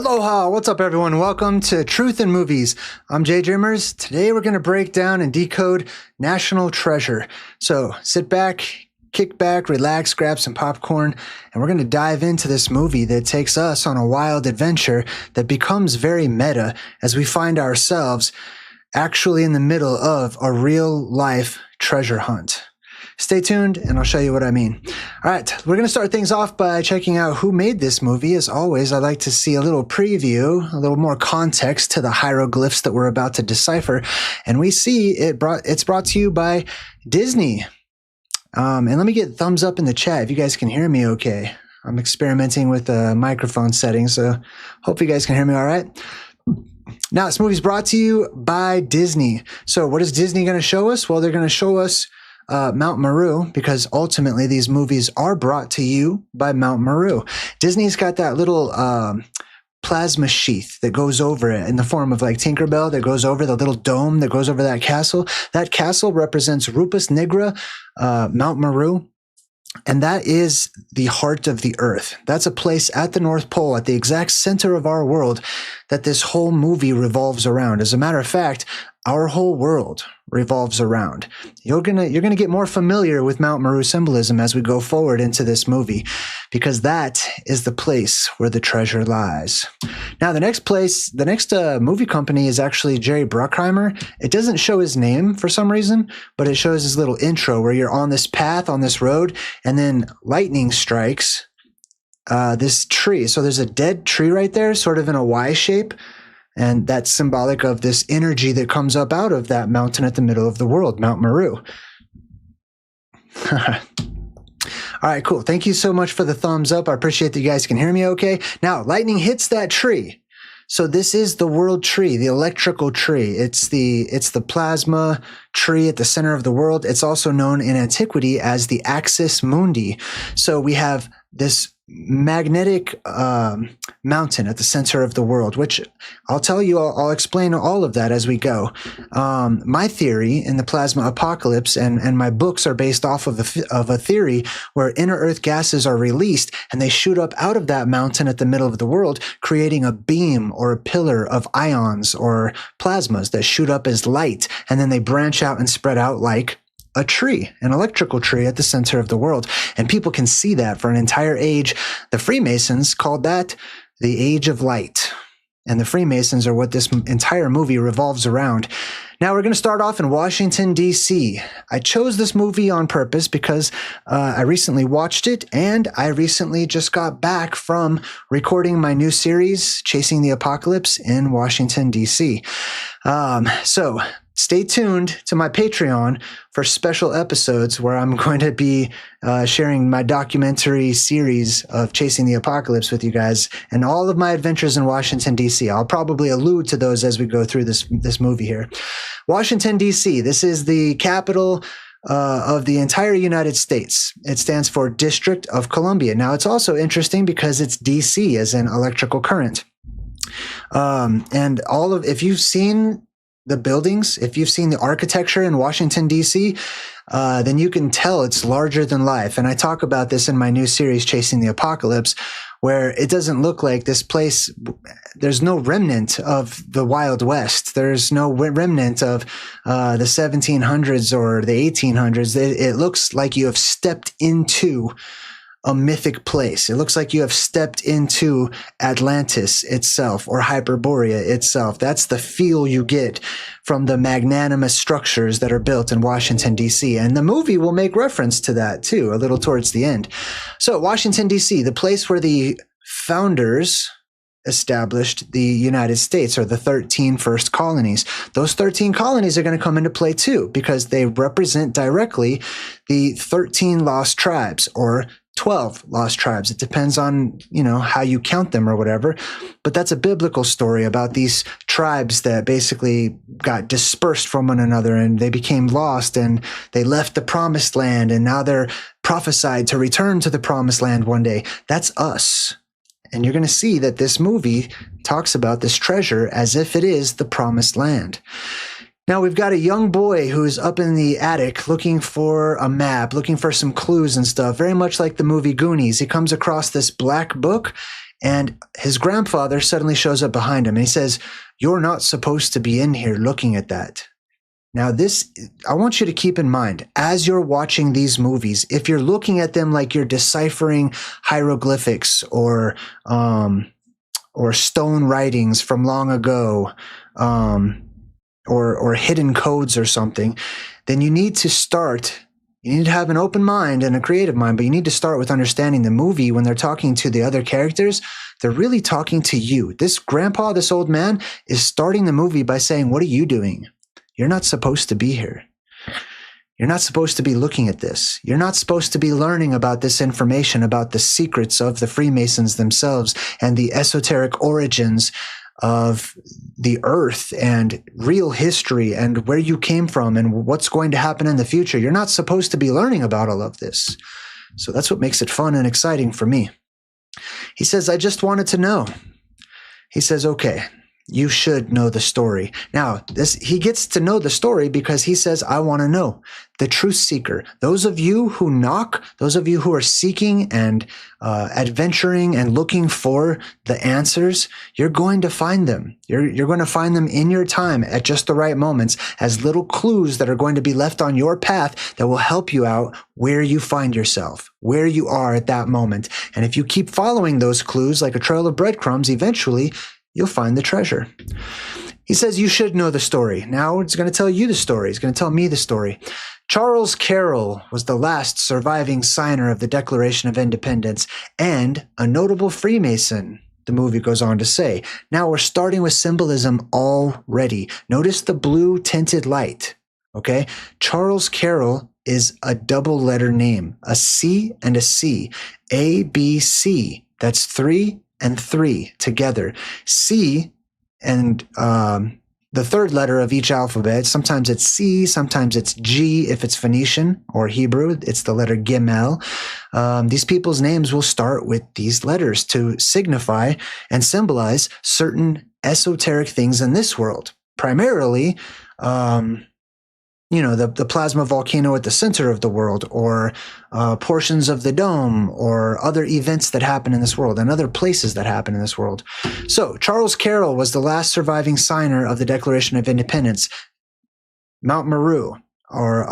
Aloha! What's up, everyone? Welcome to Truth in Movies. I'm JayDreamerZ. Today we're going to break down and decode National Treasure. So sit back, kick back, relax, grab some popcorn, and we're going to dive into this movie that takes us on a wild adventure that becomes very meta as we find ourselves actually in the middle of a real-life treasure hunt. Stay tuned, and I'll show you what I mean. All right, we're going to start things off by checking out who made this movie. As always, I like to see a little preview, a little more context to the hieroglyphs that we're about to decipher. And we see it's brought to you by Disney. And let me get thumbs up in the chat if you guys can hear me okay. I'm experimenting with the microphone settings, so hope you guys can hear me all right. Now, this movie's brought to you by Disney. So what is Disney going to show us? Well, they're going to show us Mount Maru, because ultimately these movies are brought to you by Mount Maru. Disney's got that little plasma sheath that goes over it in the form of like Tinkerbell that goes over the little dome that goes over that castle. That castle represents Rupus Nigra, Mount Maru. And that is the heart of the earth. That's a place at the North Pole, at the exact center of our world, that this whole movie revolves around. As a matter of fact, our whole world revolves around. You're gonna get more familiar with Mount Maru symbolism as we go forward into this movie, because that is the place where the treasure lies. Now, the next movie company is actually Jerry Bruckheimer. It doesn't show his name for some reason, but it shows his little intro where you're on this path, on this road, and then lightning strikes this tree. So there's a dead tree right there, sort of in a Y shape. And that's symbolic of this energy that comes up out of that mountain at the middle of the world, Mount Maru. All right, cool. Thank you so much for the thumbs up. I appreciate that you guys can hear me okay. Now, lightning hits that tree. So this is the world tree, the electrical tree. It's the plasma tree at the center of the world. It's also known in antiquity as the Axis Mundi. So we have this magnetic mountain at the center of the world, which I'll tell you, I'll explain all of that as we go. My theory in the plasma apocalypse and my books are based off of a theory where inner earth gases are released and they shoot up out of that mountain at the middle of the world, creating a beam or a pillar of ions or plasmas that shoot up as light, and then they branch out and spread out like a tree, an electrical tree at the center of the world. And people can see that for an entire age. The Freemasons called that the Age of Light. And the Freemasons are what this entire movie revolves around. Now we're going to start off in Washington, D.C. I chose this movie on purpose because I recently watched it, and I recently just got back from recording my new series, Chasing the Apocalypse, in Washington, D.C. So stay tuned to my Patreon for special episodes where I'm going to be sharing my documentary series of Chasing the Apocalypse with you guys and all of my adventures in Washington, D.C. I'll probably allude to those as we go through this movie here. Washington, D.C. This is the capital of the entire United States. It stands for District of Columbia. Now, it's also interesting because it's D.C. as in electrical current. And if you've seen the buildings, if you've seen the architecture in Washington, D.C., then you can tell it's larger than life. And I talk about this in my new series, Chasing the Apocalypse, where it doesn't look like this place. There's no remnant of the Wild West. There's no remnant of the 1700s or the 1800s. It looks like you have stepped into a mythic place. It looks like you have stepped into Atlantis itself or Hyperborea itself. That's the feel you get from the magnanimous structures that are built in Washington, D.C. And the movie will make reference to that too, a little towards the end. So Washington, D.C., the place where the founders established the United States, or the 13 first colonies. Those 13 colonies are going to come into play too, because they represent directly the 13 lost tribes, or 12 lost tribes. It depends on, how you count them or whatever. But that's a biblical story about these tribes that basically got dispersed from one another and they became lost and they left the promised land and now they're prophesied to return to the promised land one day. That's us. And you're going to see that this movie talks about this treasure as if it is the promised land. Now, we've got a young boy who's up in the attic looking for a map, looking for some clues and stuff, very much like the movie Goonies. He comes across this black book, And his grandfather suddenly shows up behind him and he says, "You're not supposed to be in here looking at that." Now this, I want you to keep in mind, as you're watching these movies, if you're looking at them like you're deciphering hieroglyphics or stone writings from long ago, or hidden codes or something, then you need to have an open mind and a creative mind, but you need to start with understanding the movie. When they're talking to the other characters, they're really talking to you. This grandpa, this old man, is starting the movie by saying, "What are you doing? You're not supposed to be here. You're not supposed to be looking at this. You're not supposed to be learning about this information, about the secrets of the Freemasons themselves and the esoteric origins of the earth and real history and where you came from and what's going to happen in the future. You're not supposed to be learning about all of this." So that's what makes it fun and exciting for me. He says, "I just wanted to know." He says, "Okay, you should know the story." Now, he gets to know the story because he says, "I want to know." The truth seeker. Those of you who knock, those of you who are seeking and adventuring and looking for the answers, you're going to find them. You're going to find them in your time at just the right moments as little clues that are going to be left on your path that will help you out where you find yourself, where you are at that moment. And if you keep following those clues like a trail of breadcrumbs, eventually you'll find the treasure. He says, "You should know the story." Now it's going to tell you the story. It's going to tell me the story. Charles Carroll was the last surviving signer of the Declaration of Independence and a notable Freemason, the movie goes on to say. Now we're starting with symbolism already. Notice the blue tinted light, okay? Charles Carroll is a double letter name, a C and a C, A, B, C. That's 3 and 3 together. C and the third letter of each alphabet. Sometimes it's C, sometimes it's G if it's Phoenician or Hebrew. It's the letter Gimel. These people's names will start with these letters to signify and symbolize certain esoteric things in this world. Primarily, the plasma volcano at the center of the world, or portions of the dome, or other events that happen in this world and other places that happen in this world. So Charles Carroll was the last surviving signer of the Declaration of Independence. Mount Maru, or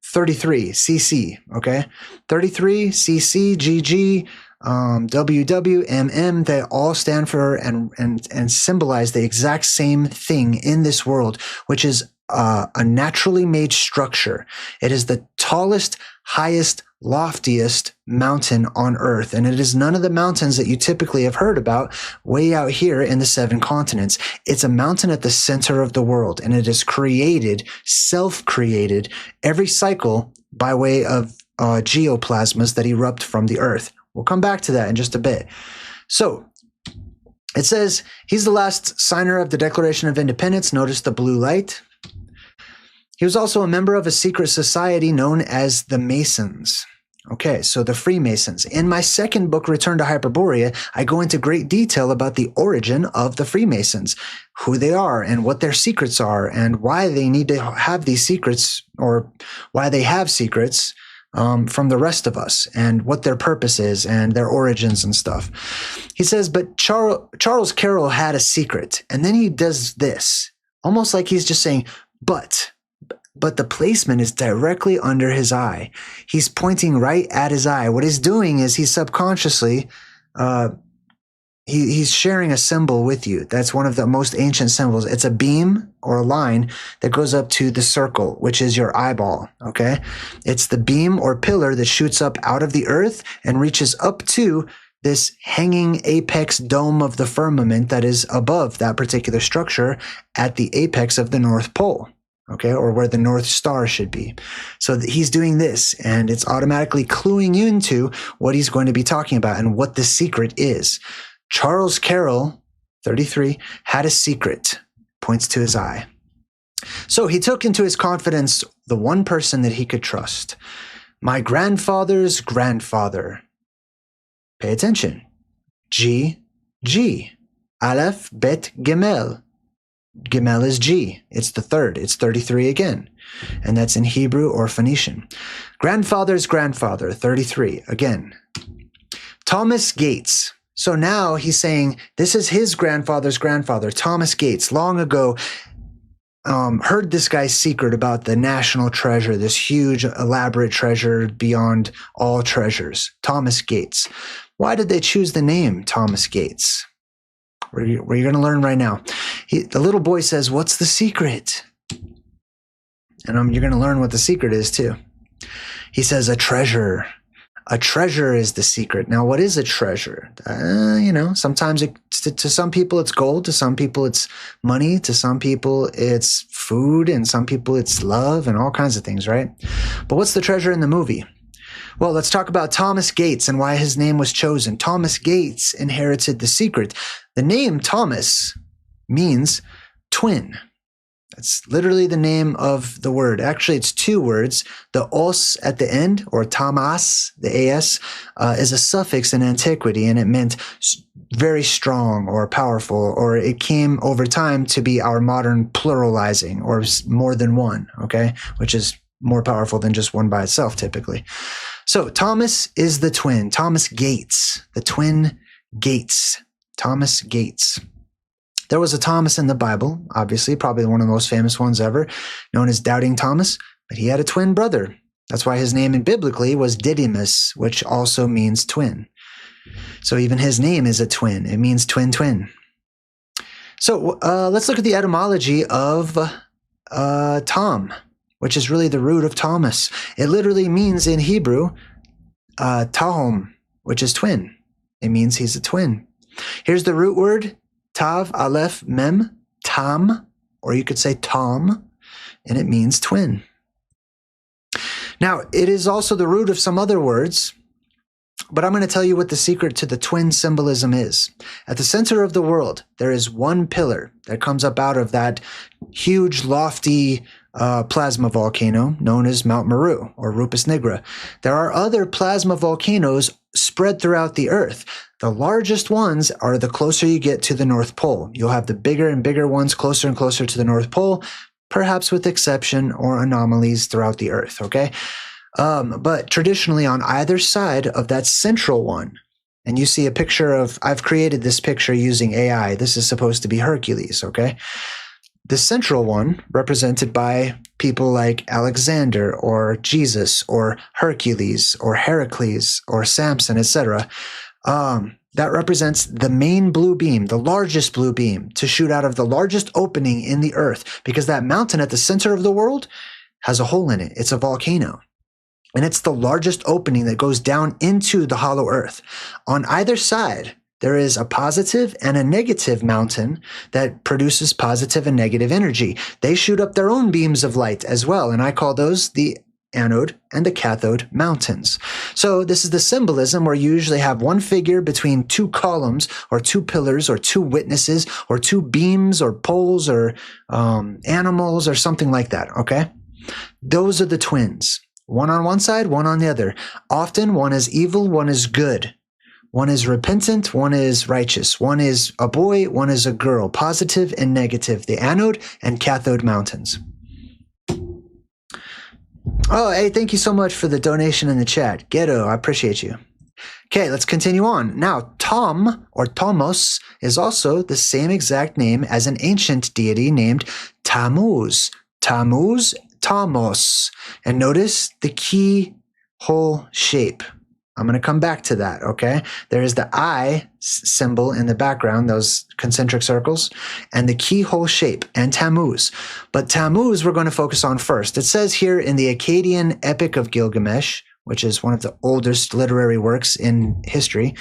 33 CC, okay? 33 CC, GG, WW, MM, they all stand for and symbolize the exact same thing in this world, which is a naturally made structure. It is the tallest, highest, loftiest mountain on Earth, and it is none of the mountains that you typically have heard about way out here in the 7 continents. It's a mountain at the center of the world, and it is created, self-created, every cycle by way of geoplasmas that erupt from the Earth. We'll come back to that in just a bit. So, it says he's the last signer of the Declaration of Independence. Notice the blue light. He was also a member of a secret society known as the Masons. Okay, so the Freemasons. In my second book, Return to Hyperborea, I go into great detail about the origin of the Freemasons, who they are and what their secrets are and why they need to have these secrets, or why they have secrets from the rest of us, and what their purpose is and their origins and stuff. He says, but Charles Carroll had a secret. And then he does this, almost like he's just saying, but the placement is directly under his eye. He's pointing right at his eye. What he's doing is he's subconsciously, he's sharing a symbol with you. That's one of the most ancient symbols. It's a beam or a line that goes up to the circle, which is your eyeball, okay? It's the beam or pillar that shoots up out of the earth and reaches up to this hanging apex dome of the firmament that is above that particular structure at the apex of the North Pole. Okay, or where the North Star should be. So he's doing this, and it's automatically cluing you into what he's going to be talking about and what the secret is. Charles Carroll, 33, had a secret, points to his eye. So he took into his confidence the one person that he could trust. My grandfather's grandfather. Pay attention. G, Aleph, Bet, Gimel. Gimel is G. It's the third. It's 33 again. And that's in Hebrew or Phoenician. Grandfather's grandfather, 33 again. Thomas Gates. So now he's saying this is his grandfather's grandfather, Thomas Gates, long ago, heard this guy's secret about the national treasure, this huge, elaborate treasure beyond all treasures, Thomas Gates. Why did they choose the name Thomas Gates? You're going to learn right now. The little boy says, "What's the secret?" And you're going to learn what the secret is too. He says, "A treasure. A treasure is the secret." Now, what is a treasure? Sometimes to some people it's gold, to some people it's money, to some people it's food, and some people it's love and all kinds of things, right? But what's the treasure in the movie? Well, let's talk about Thomas Gates and why his name was chosen. Thomas Gates inherited the secret. The name Thomas means twin. That's literally the name of the word. Actually, it's two words. The os at the end, or tamas, the as, is a suffix in antiquity, and it meant very strong or powerful, or it came over time to be our modern pluralizing, or more than one, okay? Which is more powerful than just one by itself, typically. So Thomas is the twin. Thomas Gates, the twin Gates. Thomas Gates. There was a Thomas in the Bible, obviously, probably one of the most famous ones ever, known as Doubting Thomas, but he had a twin brother. That's why his name biblically was Didymus, which also means twin. So even his name is a twin. It means twin, twin. So let's look at the etymology of Tom, which is really the root of Thomas. It literally means in Hebrew, tahom, which is twin. It means he's a twin. Here's the root word, Tav, Aleph, Mem, Tam, or you could say Tom, and it means twin. Now, it is also the root of some other words, but I'm going to tell you what the secret to the twin symbolism is. At the center of the world, there is one pillar that comes up out of that huge, lofty plasma volcano known as Mount Maru, or Rupus Nigra. There are other plasma volcanoes spread throughout the Earth. The largest ones are the closer you get to the North Pole. You'll have the bigger and bigger ones closer and closer to the North Pole, perhaps with exception or anomalies throughout the Earth, okay? But traditionally on either side of that central one, and you see a picture of, I've created this picture using AI. This is supposed to be Hercules, okay? The central one, represented by people like Alexander or Jesus or Hercules or Heracles or Samson, etc., that represents the main blue beam, the largest blue beam, to shoot out of the largest opening in the earth, because that mountain at the center of the world has a hole in it. It's a volcano. And it's the largest opening that goes down into the hollow earth. On either side, there is a positive and a negative mountain that produces positive and negative energy. They shoot up their own beams of light as well, and I call those the anode and the cathode mountains. So this is the symbolism where you usually have one figure between two columns or two pillars or two witnesses or two beams or poles or animals or something like that, okay? Those are the twins. One on one side, one on the other. Often one is evil, one is good. One is repentant, one is righteous. One is a boy, one is a girl. Positive and negative. The anode and cathode mountains. Oh, hey, thank you so much for the donation in the chat. Ghetto, I appreciate you. Okay, let's continue on. Now, Tom, or Tomos, is also the same exact name as an ancient deity named Tammuz. Tammuz, Tomos. And notice the keyhole shape. I'm going to come back to that, okay? There is the I symbol in the background, those concentric circles, and the keyhole shape, and Tammuz. But Tammuz we're going to focus on first. It says here in the Akkadian Epic of Gilgamesh, which is one of the oldest literary works in history,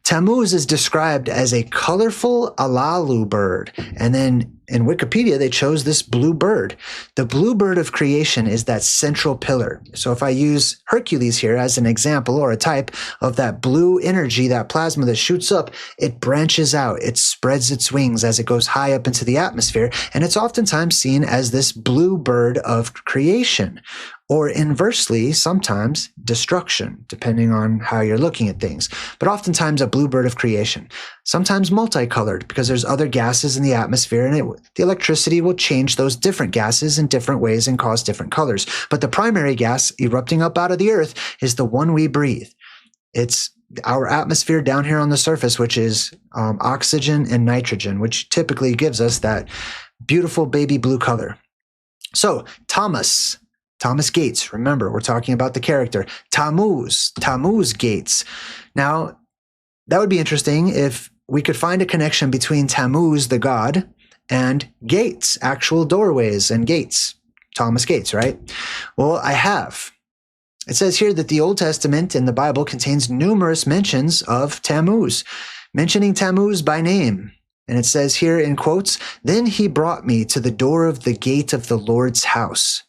Tammuz is described as a colorful alalu bird. And then in Wikipedia, they chose this blue bird. The blue bird of creation is that central pillar. So if I use Hercules here as an example or a type of that blue energy, that plasma that shoots up, it branches out, it spreads its wings as it goes high up into the atmosphere. And it's oftentimes seen as this blue bird of creation. Or inversely, sometimes destruction, depending on how you're looking at things. But oftentimes a blue bird of creation. Sometimes multicolored, because there's other gases in the atmosphere, and the electricity will change those different gases in different ways and cause different colors. But the primary gas erupting up out of the earth is the one we breathe. It's our atmosphere down here on the surface, which is oxygen and nitrogen, which typically gives us that beautiful baby blue color. So Thomas Gates, remember, we're talking about the character. Tammuz Gates. Now, that would be interesting if we could find a connection between Tammuz, the god, and gates, actual doorways and gates. Thomas Gates, right? Well, I have. It says here that the Old Testament in the Bible contains numerous mentions of Tammuz, mentioning Tammuz by name. And it says here in quotes, "Then he brought me to the door of the gate of the Lord's house."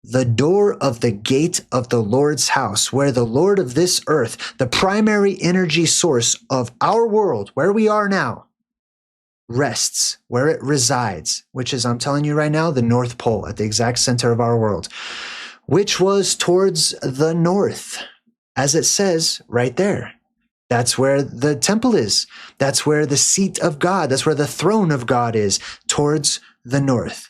The door of the gate of the Lord's house, where the Lord of this earth, the primary energy source of our world, where we are now, rests, where it resides, which is, I'm telling you right now, the North Pole at the exact center of our world, which was towards the north, as it says right there. That's where the temple is. That's where the seat of God, that's where the throne of God is, towards the north.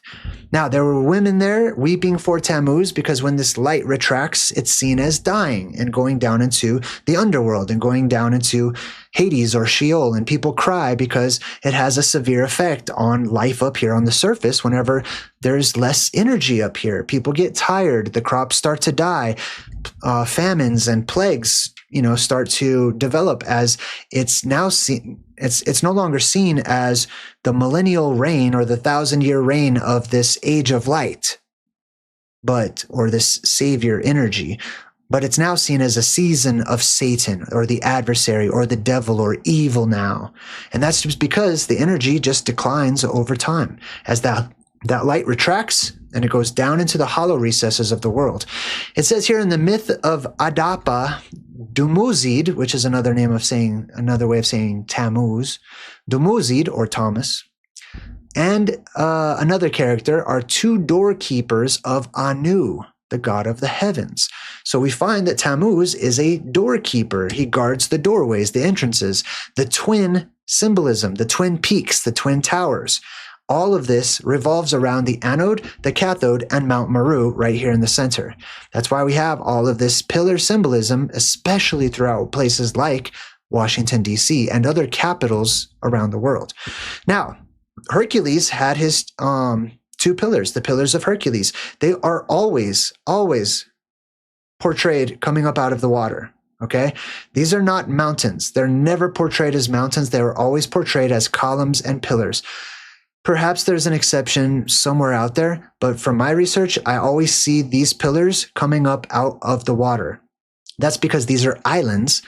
Now, there were women there weeping for Tammuz because when this light retracts, it's seen as dying and going down into the underworld and going down into Hades or Sheol. And people cry because it has a severe effect on life up here on the surface. Whenever there's less energy up here, people get tired, the crops start to die, famines and plagues, start to develop, as it's now seen. It's no longer seen as the millennial reign or the 1,000-year reign of this age of light, or this savior energy, but it's now seen as a season of Satan or the adversary or the devil or evil now. And that's just because the energy just declines over time as that light retracts and it goes down into the hollow recesses of the world. It says here in the myth of Adapa, Dumuzid, which is another way of saying Tammuz, Dumuzid or Thomas, and another character are two doorkeepers of Anu, the god of the heavens. So we find that Tammuz is a doorkeeper. He guards the doorways, the entrances, the twin symbolism, the twin peaks, the twin towers. All of this revolves around the anode, the cathode, and Mount Maru right here in the center. That's why we have all of this pillar symbolism, especially throughout places like Washington, D.C., and other capitals around the world. Now, Hercules had his two pillars, the pillars of Hercules. They are always portrayed coming up out of the water. Okay? These are not mountains. They're never portrayed as mountains. They are always portrayed as columns and pillars. Perhaps there's an exception somewhere out there, but from my research, I always see these pillars coming up out of the water. That's because these are islands.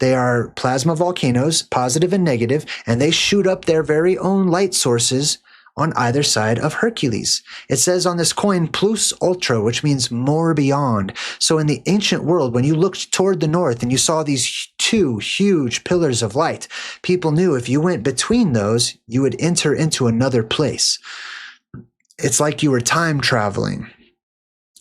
They are plasma volcanoes, positive and negative, and they shoot up their very own light sources on either side of Hercules. It says on this coin, plus ultra, which means more beyond. So in the ancient world, when you looked toward the north and you saw these two huge pillars of light, people knew if you went between those, you would enter into another place. It's like you were time traveling.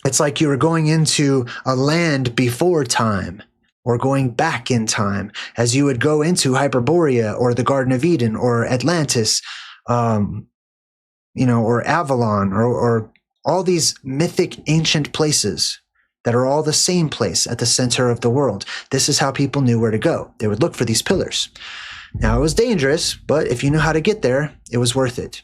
It's like you were going into a land before time, or going back in time, as you would go into Hyperborea or the Garden of Eden or Atlantis, or Avalon, or all these mythic ancient places that are all the same place at the center of the world. This is how people knew where to go. They would look for these pillars. Now, it was dangerous, but if you knew how to get there, it was worth it.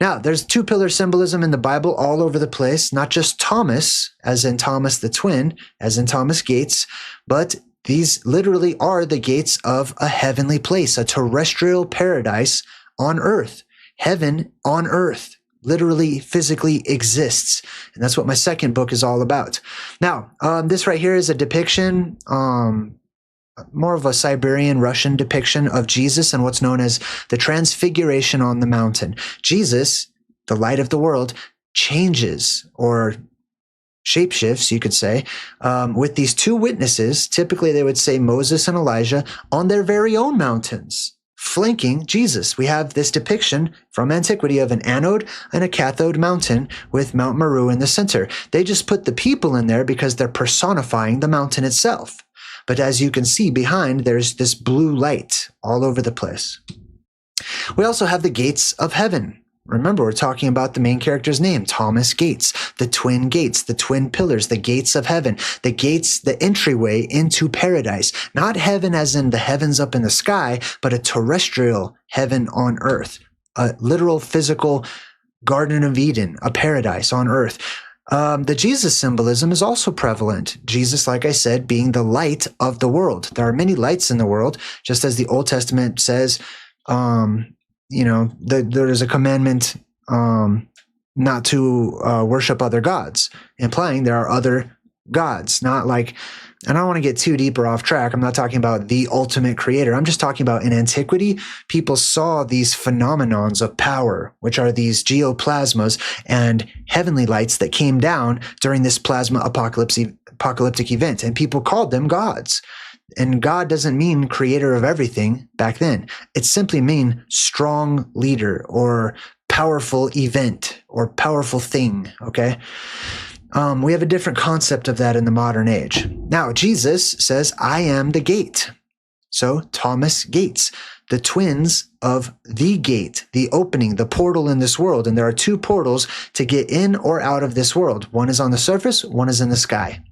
Now, there's two pillar symbolism in the Bible all over the place, not just Thomas, as in Thomas the twin, as in Thomas Gates, but these literally are the gates of a heavenly place, a terrestrial paradise on earth. Heaven on earth literally physically exists. And that's what my second book is all about. Now, this right here is a depiction, more of a Siberian Russian depiction of Jesus and what's known as the Transfiguration on the mountain. Jesus, the light of the world, changes or shapeshifts, you could say, with these two witnesses. Typically, they would say Moses and Elijah on their very own mountains, flanking Jesus. We have this depiction from antiquity of an anode and a cathode mountain with Mount Maru in the center. They just put the people in there because they're personifying the mountain itself. But as you can see behind, there's this blue light all over the place. We also have the gates of heaven. Remember, we're talking about the main character's name, Thomas Gates, the twin gates, the twin pillars, the gates of heaven, the gates, the entryway into paradise. Not heaven as in the heavens up in the sky, but a terrestrial heaven on earth, a literal physical Garden of Eden, a paradise on earth. The Jesus symbolism is also prevalent. Jesus, like I said, being the light of the world. There are many lights in the world, just as the Old Testament says, there is a commandment not to worship other gods, implying there are other gods, not like, and I don't want to get too deep or off track. I'm not talking about the ultimate creator. I'm just talking about in antiquity, people saw these phenomenons of power, which are these geoplasmas and heavenly lights that came down during this plasma apocalyptic event, and people called them gods. And God doesn't mean creator of everything back then. It simply means strong leader or powerful event or powerful thing, okay? We have a different concept of that in the modern age. Now, Jesus says, I am the gate. So Thomas Gates, the twins of the gate, the opening, the portal in this world. And there are two portals to get in or out of this world. One is on the surface, one is in the sky.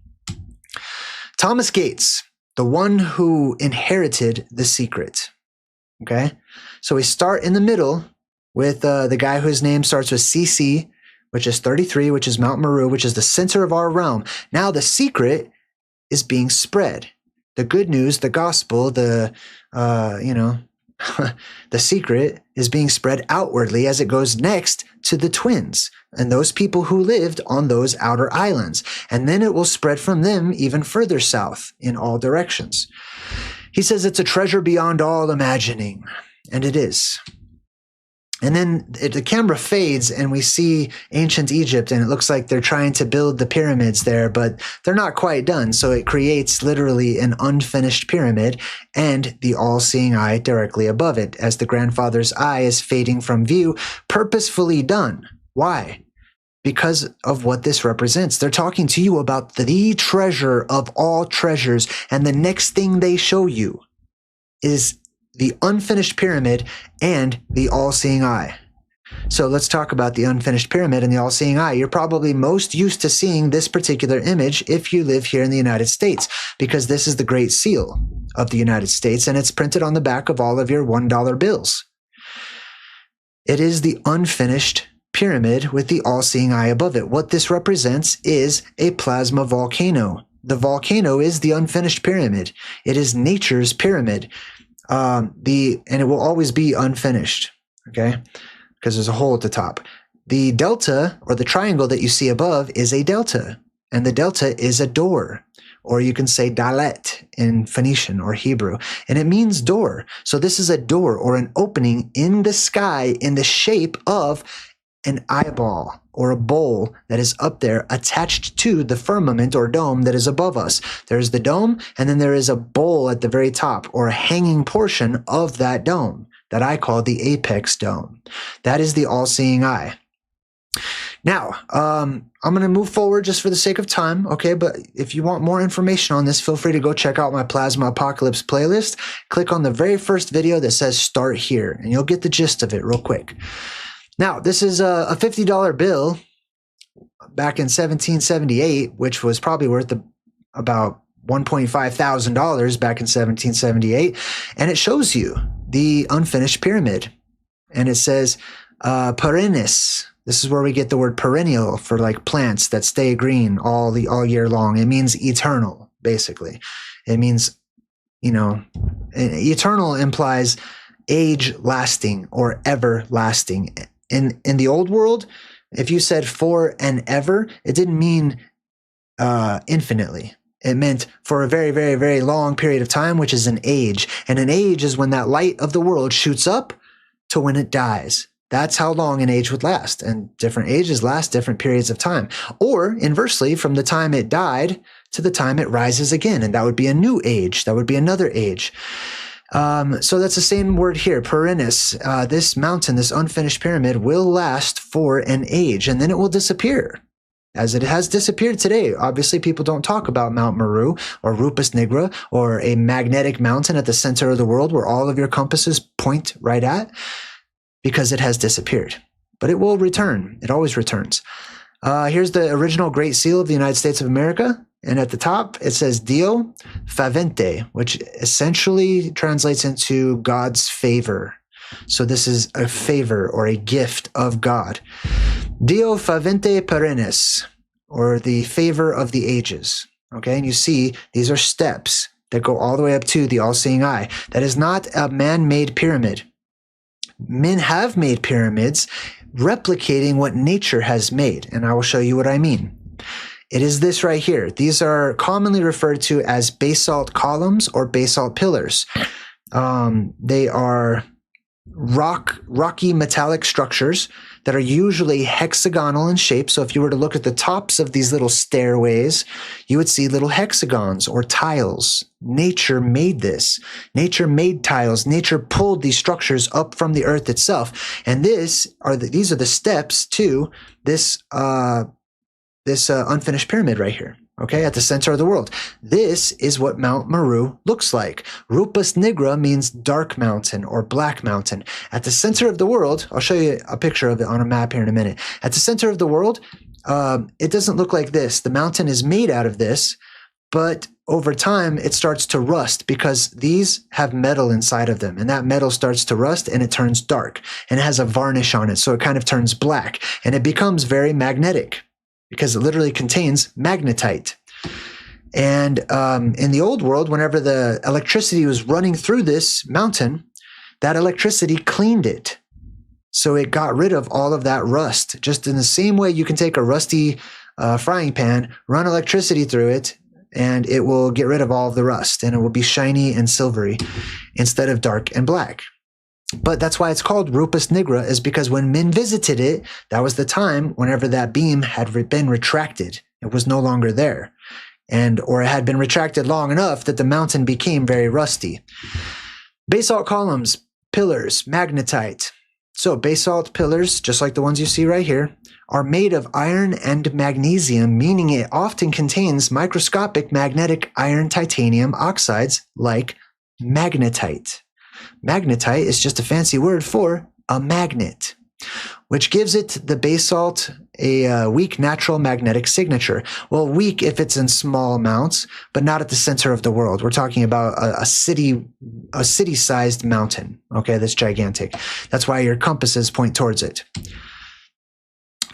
Thomas Gates, the one who inherited the secret. Okay? So we start in the middle with the guy whose name starts with CC, which is 33, which is Mount Maru, which is the center of our realm. Now the secret is being spread. The good news, the gospel, the secret is being spread outwardly as it goes next to the twins and those people who lived on those outer islands. And then it will spread from them even further south in all directions. He says it's a treasure beyond all imagining, and it is. And then the camera fades and we see ancient Egypt, and it looks like they're trying to build the pyramids there, but they're not quite done. So it creates literally an unfinished pyramid and the all-seeing eye directly above it as the grandfather's eye is fading from view, purposefully done. Why? Because of what this represents. They're talking to you about the treasure of all treasures, and the next thing they show you is the unfinished pyramid and the all-seeing eye. So let's talk about the unfinished pyramid and the all-seeing eye. You're probably most used to seeing this particular image if you live here in the United States, because this is the Great Seal of the United States, and it's printed on the back of all of your $1 bills. It is the unfinished pyramid with the all-seeing eye above it. What this represents is a plasma volcano. The volcano is the unfinished pyramid. It is nature's pyramid. And it will always be unfinished, okay? Because there's a hole at the top. The delta, or the triangle that you see above, is a delta, and the delta is a door, or you can say dalet in Phoenician or Hebrew, and it means door. So this is a door or an opening in the sky in the shape of an eyeball or a bowl that is up there attached to the firmament or dome that is above us. There's the dome, and then there is a bowl at the very top, or a hanging portion of that dome that I call the apex dome. That is the all-seeing eye. Now, I'm going to move forward just for the sake of time, okay? But if you want more information on this, feel free to go check out my Plasma Apocalypse playlist. Click on the very first video that says Start Here, and you'll get the gist of it real quick. Now, this is a $50 bill back in 1778, which was probably worth about $1.5 thousand back in 1778. And it shows you the unfinished pyramid. And it says perennis. This is where we get the word perennial for like plants that stay green all year long. It means eternal, basically. It means, eternal implies age lasting or everlasting. In the old world, if you said for and ever, it didn't mean infinitely. It meant for a very, very, very long period of time, which is an age. And an age is when that light of the world shoots up to when it dies. That's how long an age would last. And different ages last different periods of time. Or inversely, from the time it died to the time it rises again. And that would be a new age. That would be another age. So that's the same word here, perennis. This mountain, this unfinished pyramid will last for an age, and then it will disappear, as it has disappeared today. Obviously, people don't talk about Mount Maru or Rupus Nigra or a magnetic mountain at the center of the world where all of your compasses point right at, because it has disappeared. but it will return. It always returns. Here's the original Great Seal of the United States of America. And at the top, it says Dio favente, which essentially translates into God's favor. So this is a favor or a gift of God. Dio favente perennes, or the favor of the ages. Okay, and you see these are steps that go all the way up to the all-seeing eye. That is not a man-made pyramid. Men have made pyramids replicating what nature has made, and I will show you what I mean. It is this right here. These are commonly referred to as basalt columns or basalt pillars. They are rocky metallic structures that are usually hexagonal in shape. So if you were to look at the tops of these little stairways, you would see little hexagons or tiles. Nature made this. Nature made tiles. Nature pulled these structures up from the earth itself. And these are the steps to this unfinished pyramid right here. Okay, at the center of the world. This is what Mount Maru looks like. Rupus nigra means dark mountain or black mountain. At the center of the world, I'll show you a picture of it on a map here in a minute. At the center of the world, it doesn't look like this. The mountain is made out of this, but over time it starts to rust because these have metal inside of them, and that metal starts to rust and it turns dark and it has a varnish on it, so it kind of turns black and it becomes very magnetic, because it literally contains magnetite. And in the old world, whenever the electricity was running through this mountain, that electricity cleaned it. So it got rid of all of that rust. Just in the same way you can take a rusty frying pan, run electricity through it, and it will get rid of all of the rust, and it will be shiny and silvery instead of dark and black. But that's why it's called Rupus nigra, is because when men visited it, that was the time whenever that beam had been retracted. It was no longer there. Or it had been retracted long enough that the mountain became very rusty. Basalt columns, pillars, magnetite. So basalt pillars, just like the ones you see right here, are made of iron and magnesium, meaning it often contains microscopic magnetic iron titanium oxides like magnetite. Magnetite is just a fancy word for a magnet, which gives it, the basalt, a weak natural magnetic signature. Well, weak if it's in small amounts, but not at the center of the world. We're talking about a city-sized mountain, okay, that's gigantic. That's why your compasses point towards it.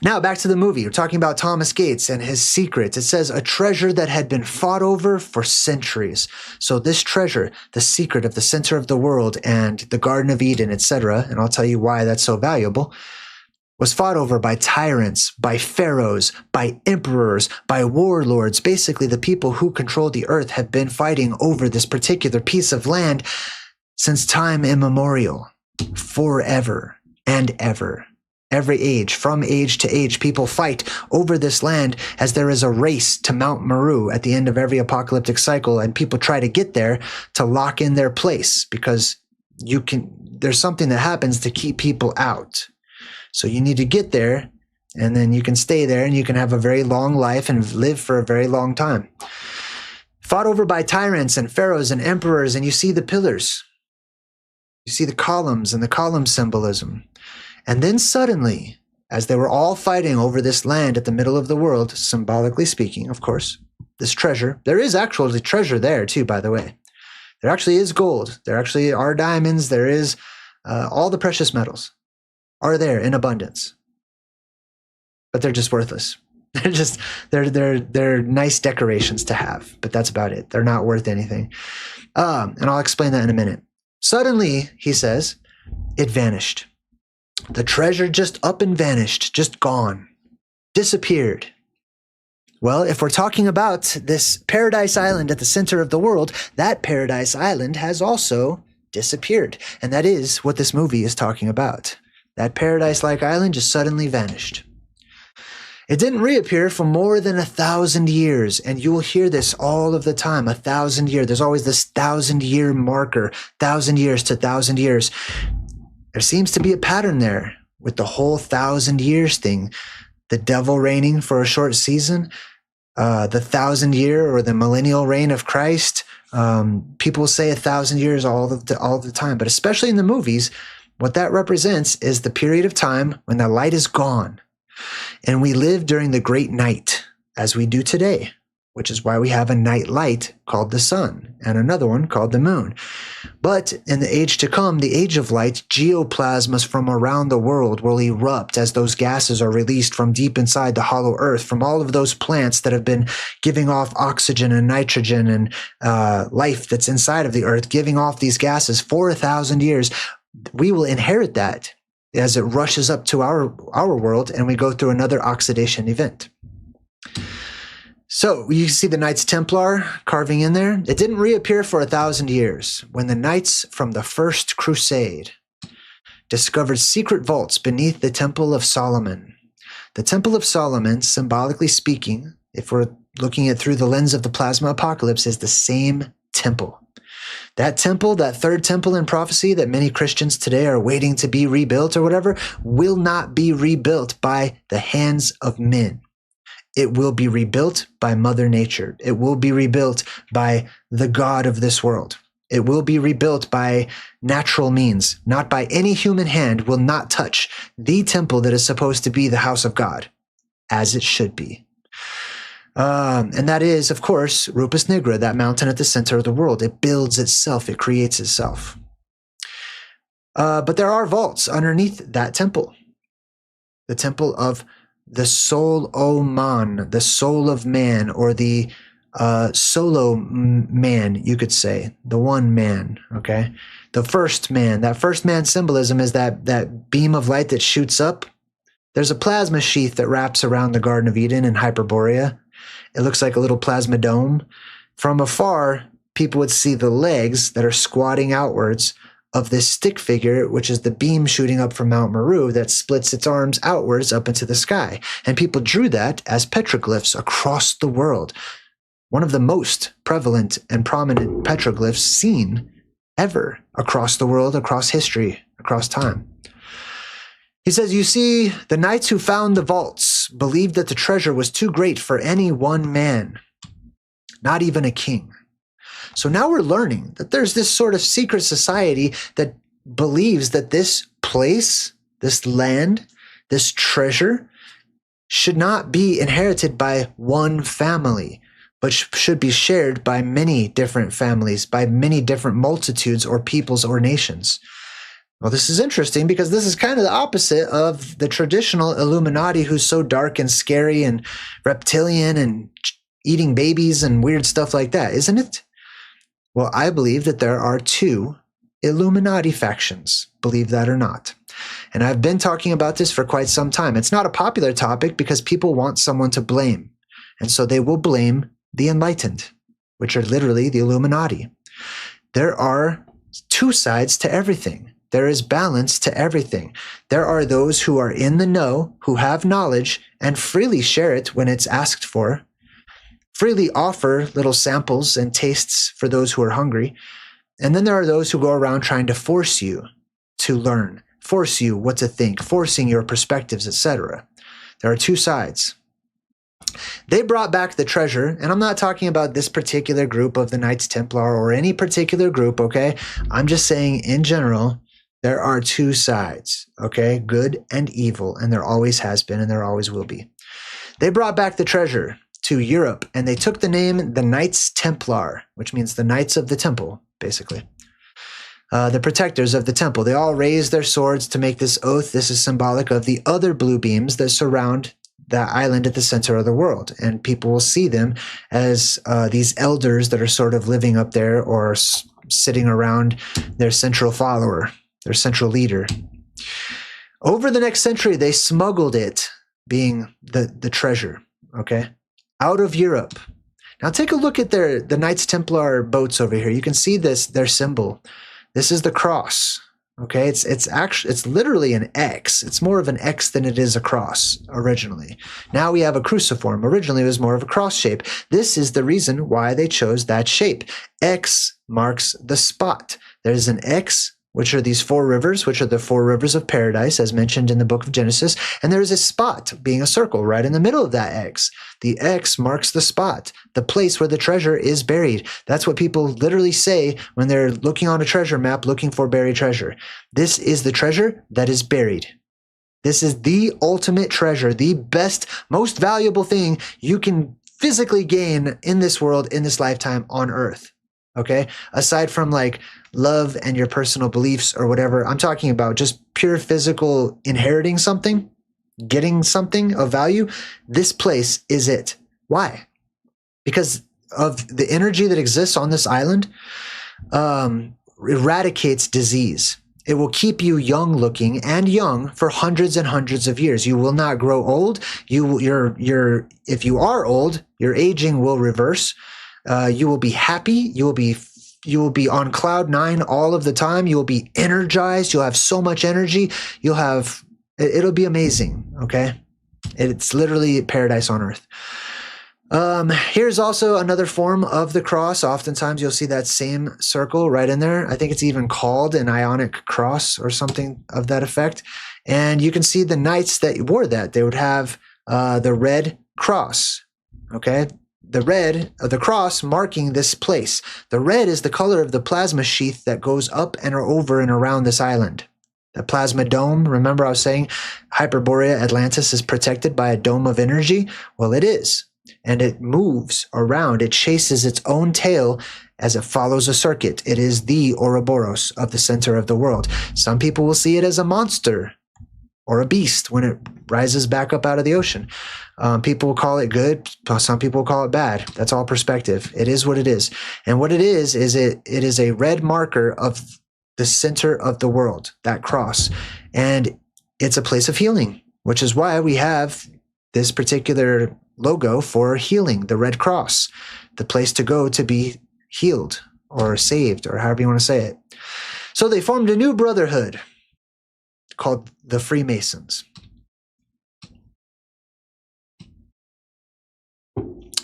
Now, back to the movie. We're talking about Thomas Gates and his secrets. It says a treasure that had been fought over for centuries. So this treasure, the secret of the center of the world and the Garden of Eden, etc., and I'll tell you why that's so valuable, was fought over by tyrants, by pharaohs, by emperors, by warlords. Basically, the people who control the earth have been fighting over this particular piece of land since time immemorial, forever and ever. Every age, from age to age, people fight over this land as there is a race to Mount Maru at the end of every apocalyptic cycle, and people try to get there to lock in their place because there's something that happens to keep people out. So you need to get there, and then you can stay there, and you can have a very long life and live for a very long time. Fought over by tyrants and pharaohs and emperors, and you see the pillars. You see the columns and the column symbolism. And then suddenly, as they were all fighting over this land at the middle of the world, symbolically speaking, of course, this treasure, there is actually treasure there too, by the way. There actually is gold. There actually are diamonds. There is all the precious metals are there in abundance. But they're just worthless. They're nice decorations to have, but that's about it. They're not worth anything. And I'll explain that in a minute. Suddenly, he says, it vanished. The treasure just up and vanished, just gone, disappeared. Well, if we're talking about this paradise island at the center of the world, that paradise island has also disappeared. And that is what this movie is talking about. That paradise-like island just suddenly vanished. It didn't reappear for more than 1,000 years, and you will hear this all of the time, 1,000 years. There's always this 1,000-year marker, 1,000 years to 1,000 years. There seems to be a pattern there with the whole 1,000 years thing. The devil reigning for a short season, the 1,000-year or the millennial reign of Christ. People say 1,000 years all the time, but especially in the movies, What that represents is the period of time when the light is gone. And we live during the great night, as we do today, which is why we have a night light called the sun and another one called the moon. But in the age to come, the age of light, geoplasmas from around the world will erupt as those gases are released from deep inside the hollow earth, from all of those plants that have been giving off oxygen and nitrogen and life that's inside of the earth, giving off these gases for 1,000 years. We will inherit that as it rushes up to our world and we go through another oxidation event. So you see the Knights Templar carving in there. It didn't reappear for 1,000 years when the Knights from the First Crusade discovered secret vaults beneath the Temple of Solomon. The Temple of Solomon, symbolically speaking, if we're looking at through the lens of the plasma apocalypse, is the same temple. That temple, that third temple in prophecy that many Christians today are waiting to be rebuilt or whatever, will not be rebuilt by the hands of men. It will be rebuilt by Mother Nature. It will be rebuilt by the God of this world. It will be rebuilt by natural means, not by any human hand will not touch the temple that is supposed to be the house of God, as it should be. And that is, of course, Rupus Nigra, that mountain at the center of the world. It builds itself. It creates itself. But there are vaults underneath that temple. The temple of the soul Oman, the soul of man, or the solo man, you could say, the one man, okay? The first man. That first man symbolism is that beam of light that shoots up. There's a plasma sheath that wraps around the Garden of Eden in Hyperborea. It looks like a little plasma dome. From afar, people would see the legs that are squatting outwards of this stick figure, which is the beam shooting up from Mount Maru that splits its arms outwards up into the sky. And people drew that as petroglyphs across the world. One of the most prevalent and prominent petroglyphs seen ever across the world, across history, across time. He says, you see, the knights who found the vaults believed that the treasure was too great for any one man, not even a king. So now we're learning that there's this sort of secret society that believes that this place, this land, this treasure should not be inherited by one family, but should be shared by many different families, by many different multitudes or peoples or nations. Well, this is interesting because this is kind of the opposite of the traditional Illuminati who's so dark and scary and reptilian and eating babies and weird stuff like that, isn't it? Well, I believe that there are two Illuminati factions, believe that or not. And I've been talking about this for quite some time. It's not a popular topic because people want someone to blame. And so they will blame the enlightened, which are literally the Illuminati. There are two sides to everything. There is balance to everything. There are those who are in the know, who have knowledge, and freely share it when it's asked for, freely offer little samples and tastes for those who are hungry. And then there are those who go around trying to force you to learn, force you what to think, forcing your perspectives, etc. There are two sides. They brought back the treasure, and I'm not talking about this particular group of the Knights Templar or any particular group, okay? I'm just saying in general, there are two sides, okay? Good and evil, and there always has been and there always will be. They brought back the treasure to Europe, and they took the name the Knights Templar, which means the Knights of the Temple, basically. The protectors of the temple. They all raised their swords to make this oath. This is symbolic of the other blue beams that surround that island at the center of the world. And people will see them as these elders that are sort of living up there or sitting around their central follower, their central leader. Over the next century, they smuggled it, being the treasure, okay, out of Europe. Now take a look at the Knights Templar boats over here. You can see this, their symbol. This is the cross, okay? It's literally an X. It's more of an X than it is a cross originally. Now we have a cruciform. Originally it was more of a cross shape. This is the reason why they chose that shape. X marks the spot. There's an X which are these 4 rivers, which are the 4 rivers of paradise, as mentioned in the book of Genesis. And there is a spot, being a circle, right in the middle of that X. The X marks the spot, the place where the treasure is buried. That's what people literally say when they're looking on a treasure map, looking for buried treasure. This is the treasure that is buried. This is the ultimate treasure, the best, most valuable thing you can physically gain in this world, in this lifetime on Earth. Okay? Aside from like love and your personal beliefs or whatever, I'm talking about just pure physical inheriting something, getting something of value. This place is it. Why? Because of the energy that exists on this island, eradicates disease. It will keep you young looking and young for hundreds and hundreds of years. You will not grow old. If you are old, your aging will reverse. You will be happy. You will be on cloud 9 all of the time. You will be energized. You'll have so much energy. It'll be amazing. Okay. It's literally paradise on earth. Here's also another form of the cross. Oftentimes you'll see that same circle right in there. I think it's even called an ionic cross or something of that effect. And you can see the knights that wore that. They would have the red cross. Okay. The cross marking this place. The red is the color of the plasma sheath that goes up and over and around this island. The plasma dome, remember I was saying Hyperborea, Atlantis is protected by a dome of energy? Well, it is. And it moves around. It chases its own tail as it follows a circuit. It is the Ouroboros of the center of the world. Some people will see it as a monster or a beast when it rises back up out of the ocean. People will call it good. Some people will call it bad. That's all perspective. It is what it is. And what it is it is a red marker of the center of the world, that cross. And it's a place of healing, which is why we have this particular logo for healing, the Red Cross, the place to go to be healed or saved, or however you want to say it. So they formed a new brotherhood called the Freemasons.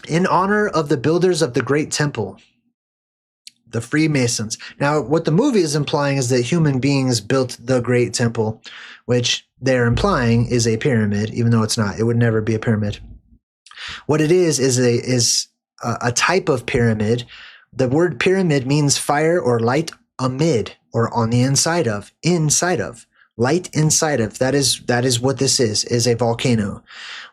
In honor of the builders of the Great Temple, the Freemasons. Now, what the movie is implying is that human beings built the Great Temple, which they're implying is a pyramid, even though it's not. It would never be a pyramid. What it is a type of pyramid. The word pyramid means fire or light amid or on the inside of, light inside of. That is what this is a volcano.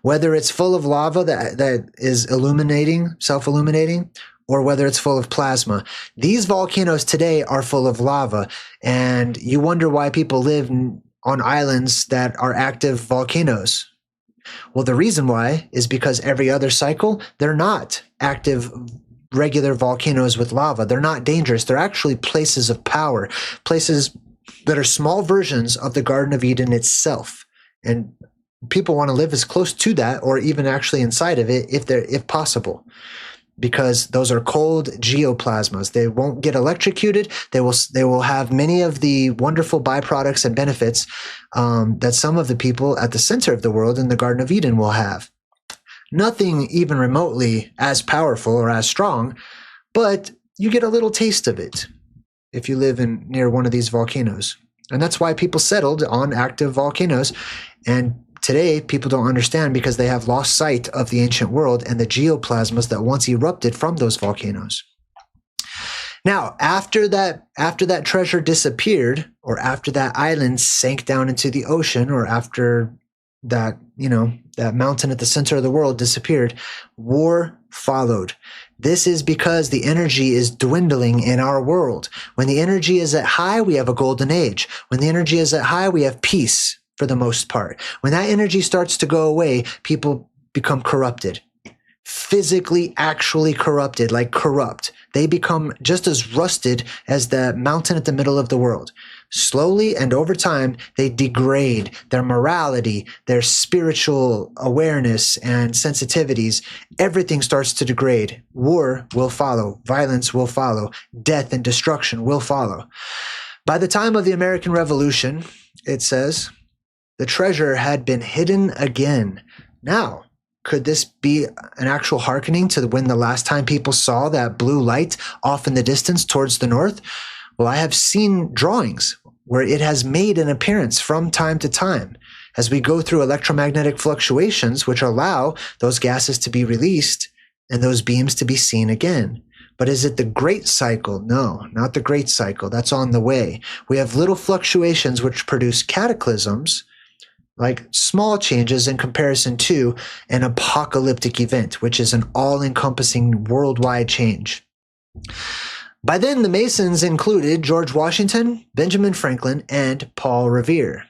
Whether it's full of lava that is illuminating, self-illuminating, or whether it's full of plasma. These volcanoes today are full of lava, and you wonder why people live on islands that are active volcanoes. Well, the reason why is because every other cycle, they're not active regular volcanoes with lava. They're not dangerous. They're actually places of power, places that are small versions of the Garden of Eden itself. And people want to live as close to that or even actually inside of it if possible, because those are cold geoplasmas. They won't get electrocuted. They will have many of the wonderful byproducts and benefits that some of the people at the center of the world in the Garden of Eden will have. Nothing even remotely as powerful or as strong, but you get a little taste of it if you live near one of these volcanoes. And that's why people settled on active volcanoes. And today, people don't understand because they have lost sight of the ancient world and the geoplasmas that once erupted from those volcanoes. Now, after that treasure disappeared, or after that island sank down into the ocean, or after that mountain at the center of the world disappeared, war followed. This is because the energy is dwindling in our world. When the energy is at high, we have a golden age. When the energy is at high, we have peace. For the most part. When that energy starts to go away, people become corrupted. Physically, actually corrupted, like corrupt. They become just as rusted as the mountain at the middle of the world. Slowly and over time, they degrade their morality, their spiritual awareness and sensitivities. Everything starts to degrade. War will follow. Violence will follow. Death and destruction will follow. By the time of the American Revolution, it says, the treasure had been hidden again. Now, could this be an actual hearkening to when the last time people saw that blue light off in the distance towards the north? Well, I have seen drawings where it has made an appearance from time to time as we go through electromagnetic fluctuations, which allow those gases to be released and those beams to be seen again. But is it the great cycle? No, not the great cycle. That's on the way. We have little fluctuations which produce cataclysms, like small changes in comparison to an apocalyptic event, which is an all-encompassing worldwide change. By then, the Masons included George Washington, Benjamin Franklin, and Paul Revere.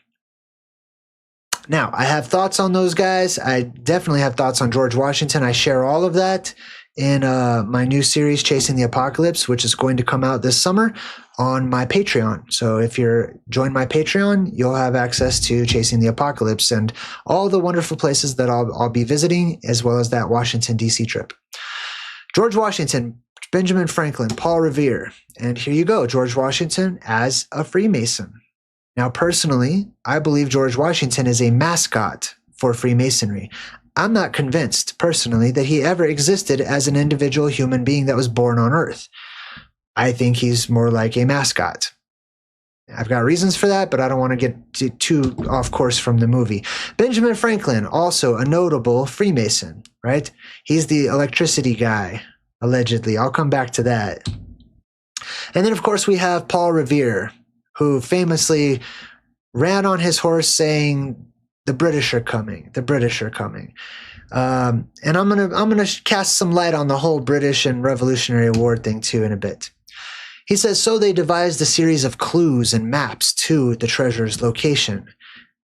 Now, I have thoughts on those guys. I definitely have thoughts on George Washington. I share all of that in my new series, Chasing the Apocalypse, which is going to come out this summer on my Patreon. So if you're join my Patreon, you'll have access to Chasing the Apocalypse and all the wonderful places that I'll be visiting, as well as that Washington, D.C. trip. George Washington, Benjamin Franklin, Paul Revere. And here you go, George Washington as a Freemason. Now, personally, I believe George Washington is a mascot for Freemasonry. I'm not convinced, personally, that he ever existed as an individual human being that was born on Earth. I think he's more like a mascot. I've got reasons for that, but I don't want to get too off course from the movie. Benjamin Franklin, also a notable Freemason, right? He's the electricity guy, allegedly. I'll come back to that. And then, of course, we have Paul Revere, who famously ran on his horse saying, "The British are coming. The British are coming." And I'm gonna cast some light on the whole British and Revolutionary War thing too in a bit. He says, so they devised a series of clues and maps to the treasure's location.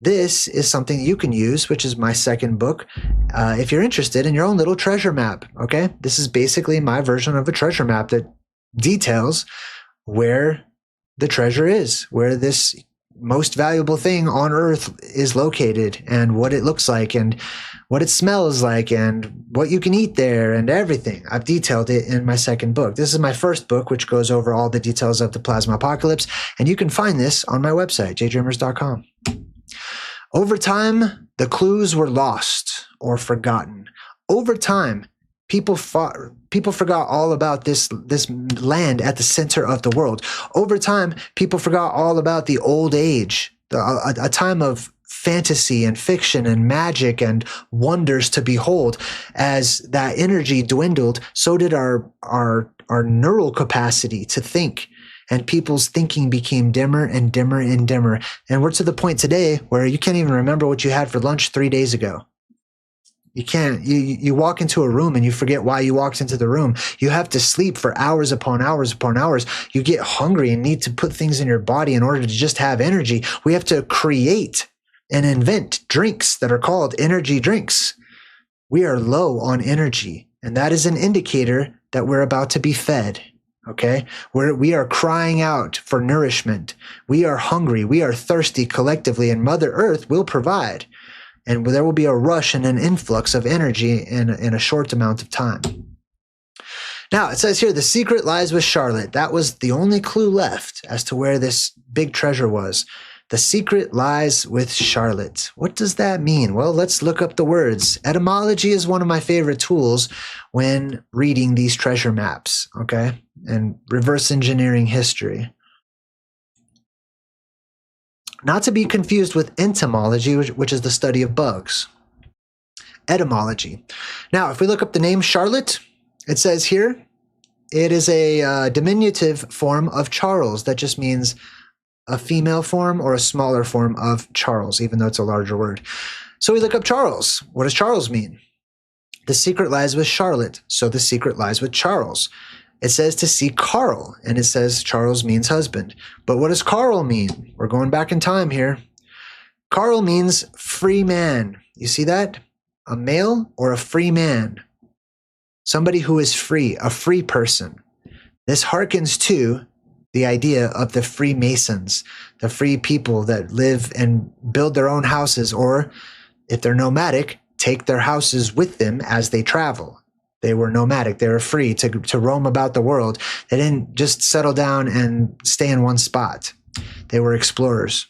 This is something you can use, which is my second book, if you're interested in your own little treasure map. Okay, this is basically my version of a treasure map that details where the treasure is, where this most valuable thing on Earth is located, and what it looks like, and what it smells like, and what you can eat there, and everything. I've detailed it in my second book. This is my first book, which goes over all the details of the plasma apocalypse, and you can find this on my website, JayDreamerZ.com. Over time, the clues were lost or forgotten. Over time, people forgot all about this land at the center of the world. Over time, people forgot all about the old age, a time of fantasy and fiction and magic and wonders to behold. As that energy dwindled, so did our neural capacity to think. And people's thinking became dimmer and dimmer and dimmer. And we're to the point today where you can't even remember what you had for lunch 3 days ago. You can't. You walk into a room and you forget why you walked into the room. You have to sleep for hours upon hours upon hours. You get hungry and need to put things in your body in order to just have energy. We have to create and invent drinks that are called energy drinks. We are low on energy, and that is an indicator that we're about to be fed. Okay? We are crying out for nourishment. We are hungry. We are thirsty collectively, and Mother Earth will provide. And there will be a rush and an influx of energy in a short amount of time. Now, it says here, the secret lies with Charlotte. That was the only clue left as to where this big treasure was. The secret lies with Charlotte. What does that mean? Well, let's look up the words. Etymology is one of my favorite tools when reading these treasure maps, okay? And reverse engineering history. Not to be confused with entomology, which is the study of bugs. Etymology. Now, if we look up the name Charlotte, it says here, it is a diminutive form of Charles. That just means a female form or a smaller form of Charles, even though it's a larger word. So we look up Charles. What does Charles mean? The secret lies with Charlotte, so the secret lies with Charles. It says to see Carroll, and it says Charles means husband. But what does Carroll mean? We're going back in time here. Carroll means free man. You see that? A male or a free man. Somebody who is free, a free person. This harkens to the idea of the Freemasons, the free people that live and build their own houses, or if they're nomadic, take their houses with them as they travel. They were nomadic. They were free to roam about the world. They didn't just settle down and stay in one spot. They were explorers.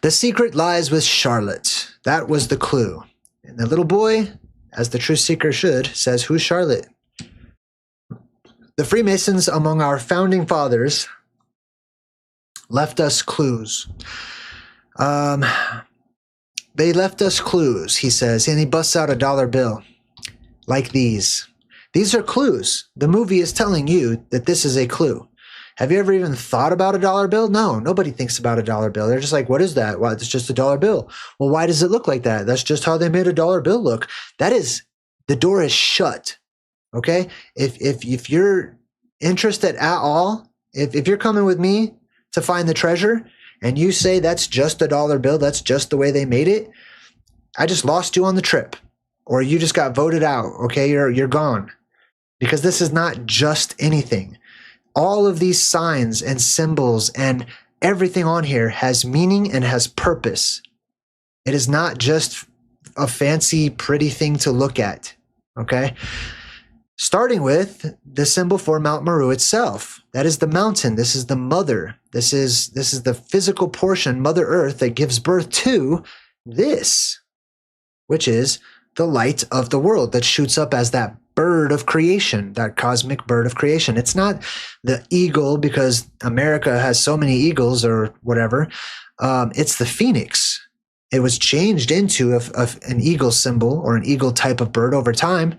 The secret lies with Charlotte. That was the clue. And the little boy, as the true seeker should, says, who's Charlotte? The Freemasons among our founding fathers left us clues. They left us clues, he says, and he busts out a dollar bill like these. These are clues. The movie is telling you that this is a clue. Have you ever even thought about a dollar bill? No, nobody thinks about a dollar bill. They're just like, what is that? Well, it's just a dollar bill. Well, why does it look like that? That's just how they made a dollar bill look. That is, the door is shut. Okay? If you're interested at all, if you're coming with me to find the treasure and you say that's just a dollar bill, that's just the way they made it, I just lost you on the trip. Or you just got voted out. Okay? You're gone. Because this is not just anything. All of these signs and symbols and everything on here has meaning and has purpose. It is not just a fancy, pretty thing to look at. Okay? Starting with the symbol for Mount Maru itself. That is the mountain. This is the mother. This is the physical portion, Mother Earth, that gives birth to this, which is the light of the world that shoots up as that bird of creation, that cosmic bird of creation. It's not the eagle because America has so many eagles or whatever. It's the phoenix. It was changed into an eagle symbol or an eagle type of bird over time.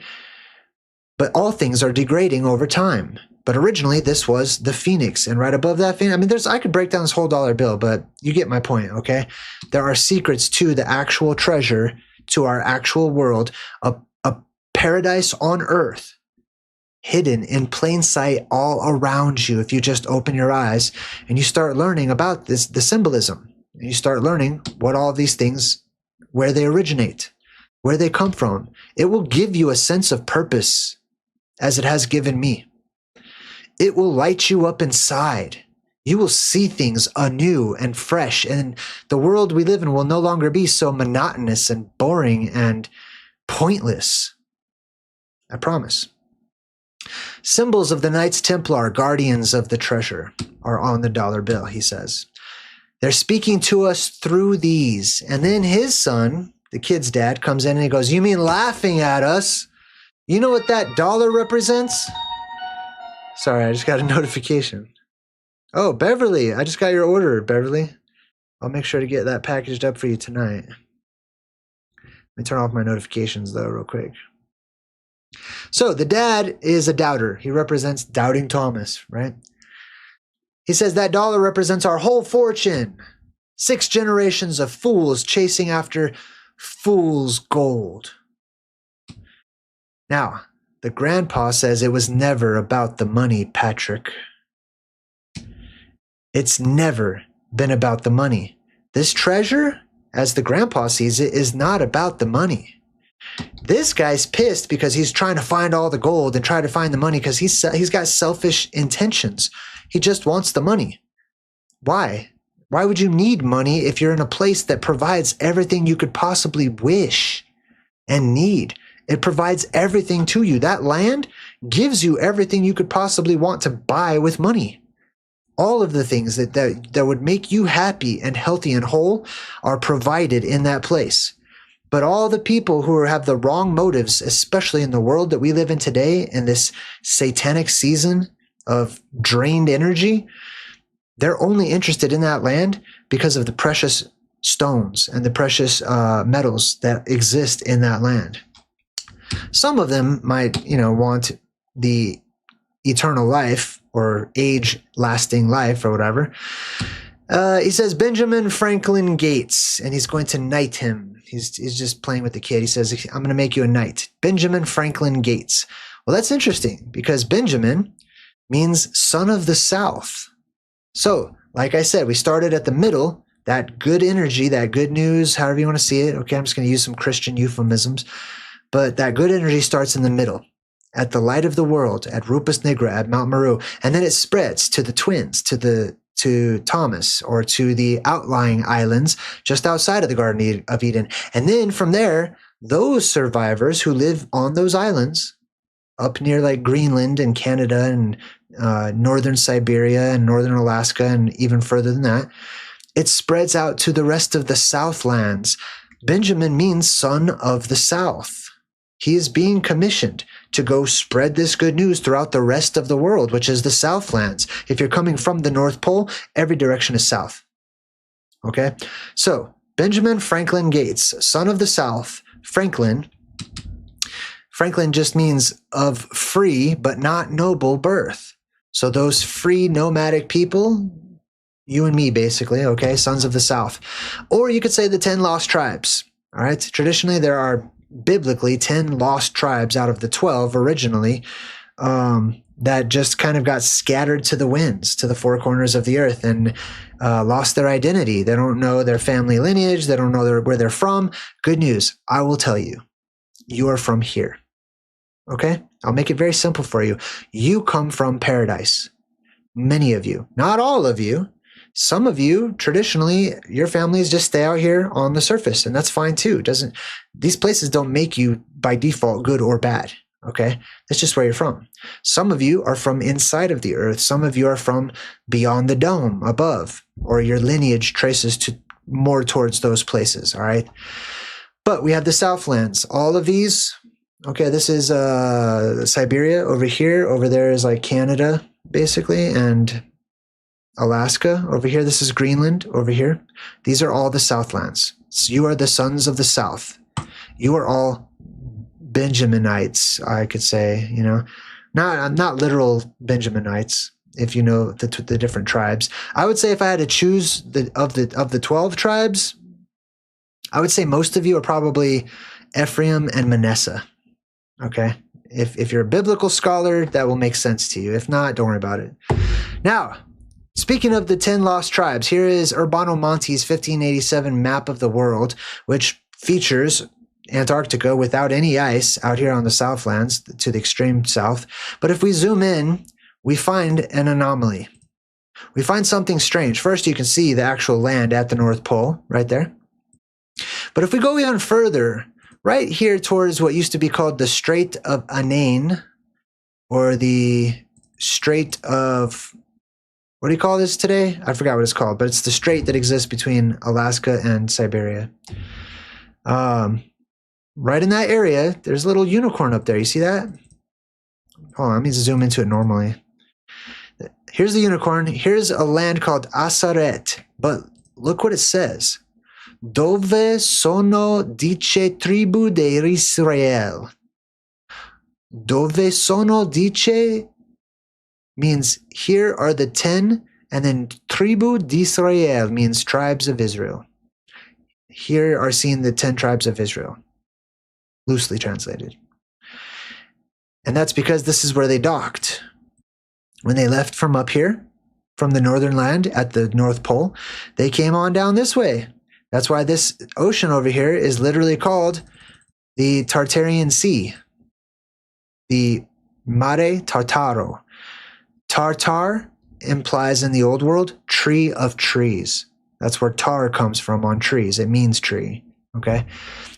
But all things are degrading over time. But originally, this was the phoenix. And right above that phoenix, I mean, I could break down this whole dollar bill, but you get my point, okay? There are secrets to the actual treasure, to our actual world, a paradise on earth, hidden in plain sight all around you. If you just open your eyes and you start learning about the symbolism, and you start learning what all of these things, where they originate, where they come from, it will give you a sense of purpose, as it has given me. It will light you up inside. You will see things anew and fresh, and the world we live in will no longer be so monotonous and boring and pointless. I promise. Symbols of the Knights Templar, guardians of the treasure, are on the dollar bill, he says. They're speaking to us through these. And then his son, the kid's dad, comes in and he goes, you mean laughing at us? You know what that dollar represents? Sorry, I just got a notification. Oh, Beverly, I just got your order, Beverly. I'll make sure to get that packaged up for you tonight. Let me turn off my notifications, though, real quick. So the dad is a doubter. He represents doubting Thomas, right? He says that dollar represents our whole fortune. 6 generations of fools chasing after fool's gold. Now, the grandpa says it was never about the money, Patrick. It's never been about the money. This treasure, as the grandpa sees it, is not about the money. This guy's pissed because he's trying to find all the gold and try to find the money because he's got selfish intentions. He just wants the money. Why? Why would you need money if you're in a place that provides everything you could possibly wish and need? It provides everything to you. That land gives you everything you could possibly want to buy with money. All of the things that would make you happy and healthy and whole are provided in that place. But all the people who have the wrong motives, especially in the world that we live in today, in this satanic season of drained energy, they're only interested in that land because of the precious stones and the precious metals that exist in that land. Some of them might, want the eternal life or age-lasting life or whatever. He says Benjamin Franklin Gates, and he's going to knight him. He's just playing with the kid. He says, I'm going to make you a knight. Benjamin Franklin Gates. Well, that's interesting because Benjamin means son of the South. So, like I said, we started at the middle, that good energy, that good news, however you want to see it. Okay, I'm just going to use some Christian euphemisms. But that good energy starts in the middle, at the light of the world, at Rupus Nigra, at Mount Maru. And then it spreads to the twins, to Thomas, or to the outlying islands just outside of the Garden of Eden. And then from there, those survivors who live on those islands, up near like Greenland and Canada and northern Siberia and northern Alaska and even further than that, it spreads out to the rest of the Southlands. Benjamin means son of the South. He is being commissioned to go spread this good news throughout the rest of the world, which is the Southlands. If you're coming from the North Pole, every direction is south. Okay? So, Benjamin Franklin Gates, son of the South, Franklin just means of free but not noble birth. So those free nomadic people, you and me basically, okay, sons of the South. Or you could say the 10 lost tribes, all right? Traditionally, there are biblically 10 lost tribes out of the 12 originally that just kind of got scattered to the winds, to the four corners of the earth, and lost their identity. They don't know their family lineage. They don't know where they're from. Good news, I will tell you, you are from here. Okay? I'll make it very simple for you. You come from paradise. Many of you. Not all of you. Some of you, traditionally, your families just stay out here on the surface, and that's fine too. These places don't make you by default good or bad. Okay? That's just where you're from. Some of you are from inside of the earth. Some of you are from beyond the dome, above, or your lineage traces to more towards those places. All right? But we have the Southlands. All of these, okay, this is Siberia over here. Over there is like Canada, basically, and Alaska. Over here, this is Greenland. Over here, these are all the Southlands. So you are the sons of the South. You are all Benjaminites, I could say, you know, not literal Benjaminites, if you know the different tribes. I would say if I had to choose of the 12 tribes, I would say most of you are probably Ephraim and Manasseh. Okay? If you're a biblical scholar, that will make sense to you. If not, don't worry about it. Now, speaking of the 10 lost tribes, here is Urbano Monti's 1587 map of the world, which features Antarctica without any ice out here on the Southlands to the extreme south. But if we zoom in, we find an anomaly. We find something strange. First, you can see the actual land at the North Pole right there. But if we go even further, right here towards what used to be called the Strait of Anane, or the Strait of, what do you call this today? I forgot what it's called, but it's the strait that exists between Alaska and Siberia. Right in that area, there's a little unicorn up there. You see that? Hold on, let me zoom into it normally. Here's the unicorn. Here's a land called Asaret. But look what it says. Dove sono dice tribu de Israel. Dove sono dice means here are the 10, and then tribu d'Israel means tribes of Israel. Here are seen the 10 tribes of Israel. Loosely translated. And that's because this is where they docked. When they left from up here, from the northern land at the North Pole, they came on down this way. That's why this ocean over here is literally called the Tartarian Sea. The Mare Tartaro. Tartar implies in the old world, tree of trees. That's where tar comes from on trees. It means tree. Okay?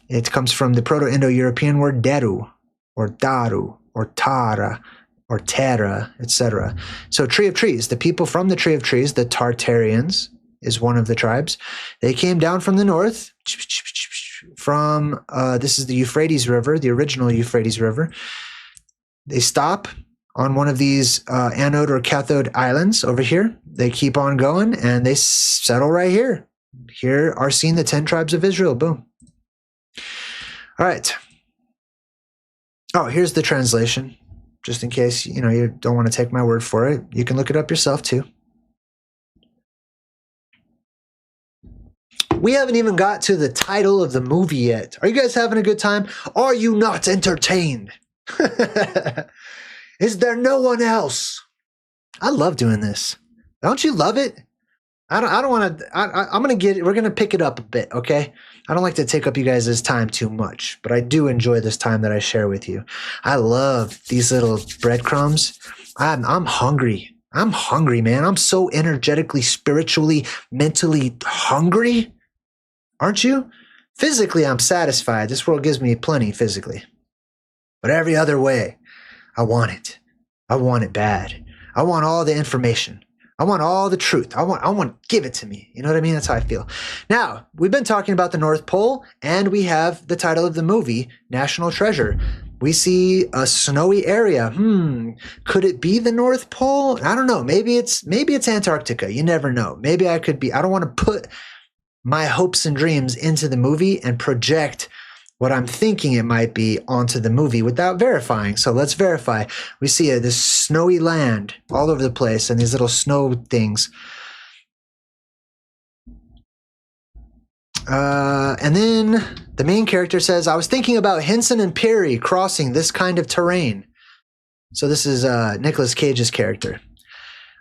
It comes from the Proto-Indo-European word deru, or daru, or tara, or terra, etc. So tree of trees, the people from the tree of trees, the Tartarians, is one of the tribes. They came down from the north, from, this is the Euphrates River, the original Euphrates River. They stop on one of these anode or cathode islands over here. They keep on going, and they settle right here. Here are seen the 10 tribes of Israel. Boom. All right. Oh, here's the translation. Just in case, you know, you don't want to take my word for it. You can look it up yourself too. We haven't even got to the title of the movie yet. Are you guys having a good time? Are you not entertained? Is there no one else? I love doing this. Don't you love it? I don't want to, we're going to pick it up a bit, okay? I don't like to take up you guys' time too much, but I do enjoy this time that I share with you. I love these little breadcrumbs. I'm hungry. I'm hungry, man. I'm so energetically, spiritually, mentally hungry. Aren't you? Physically, I'm satisfied. This world gives me plenty physically. But every other way, I want it. I want it bad. I want all the information. I want all the truth. I want give it to me. You know what I mean? That's how I feel. Now, we've been talking about the North Pole, and we have the title of the movie, National Treasure. We see a snowy area. Could it be the North Pole? I don't know. Maybe it's Antarctica. You never know. Maybe I could be. I don't want to put my hopes and dreams into the movie and project what I'm thinking it might be onto the movie without verifying. So let's verify. We see this snowy land all over the place and these little snow things. And then the main character says, I was thinking about Henson and Peary crossing this kind of terrain. So this is Nicolas Cage's character.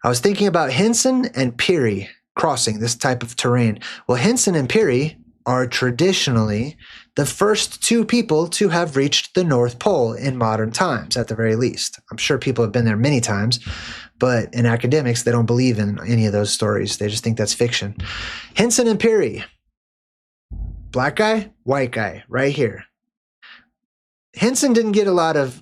I was thinking about Henson and Peary crossing this type of terrain. Well, Henson and Peary are traditionally the first two people to have reached the North Pole in modern times, at the very least. I'm sure people have been there many times, but in academics, they don't believe in any of those stories. They just think that's fiction. Henson and Peary. Black guy, white guy, right here. Henson didn't get a lot of,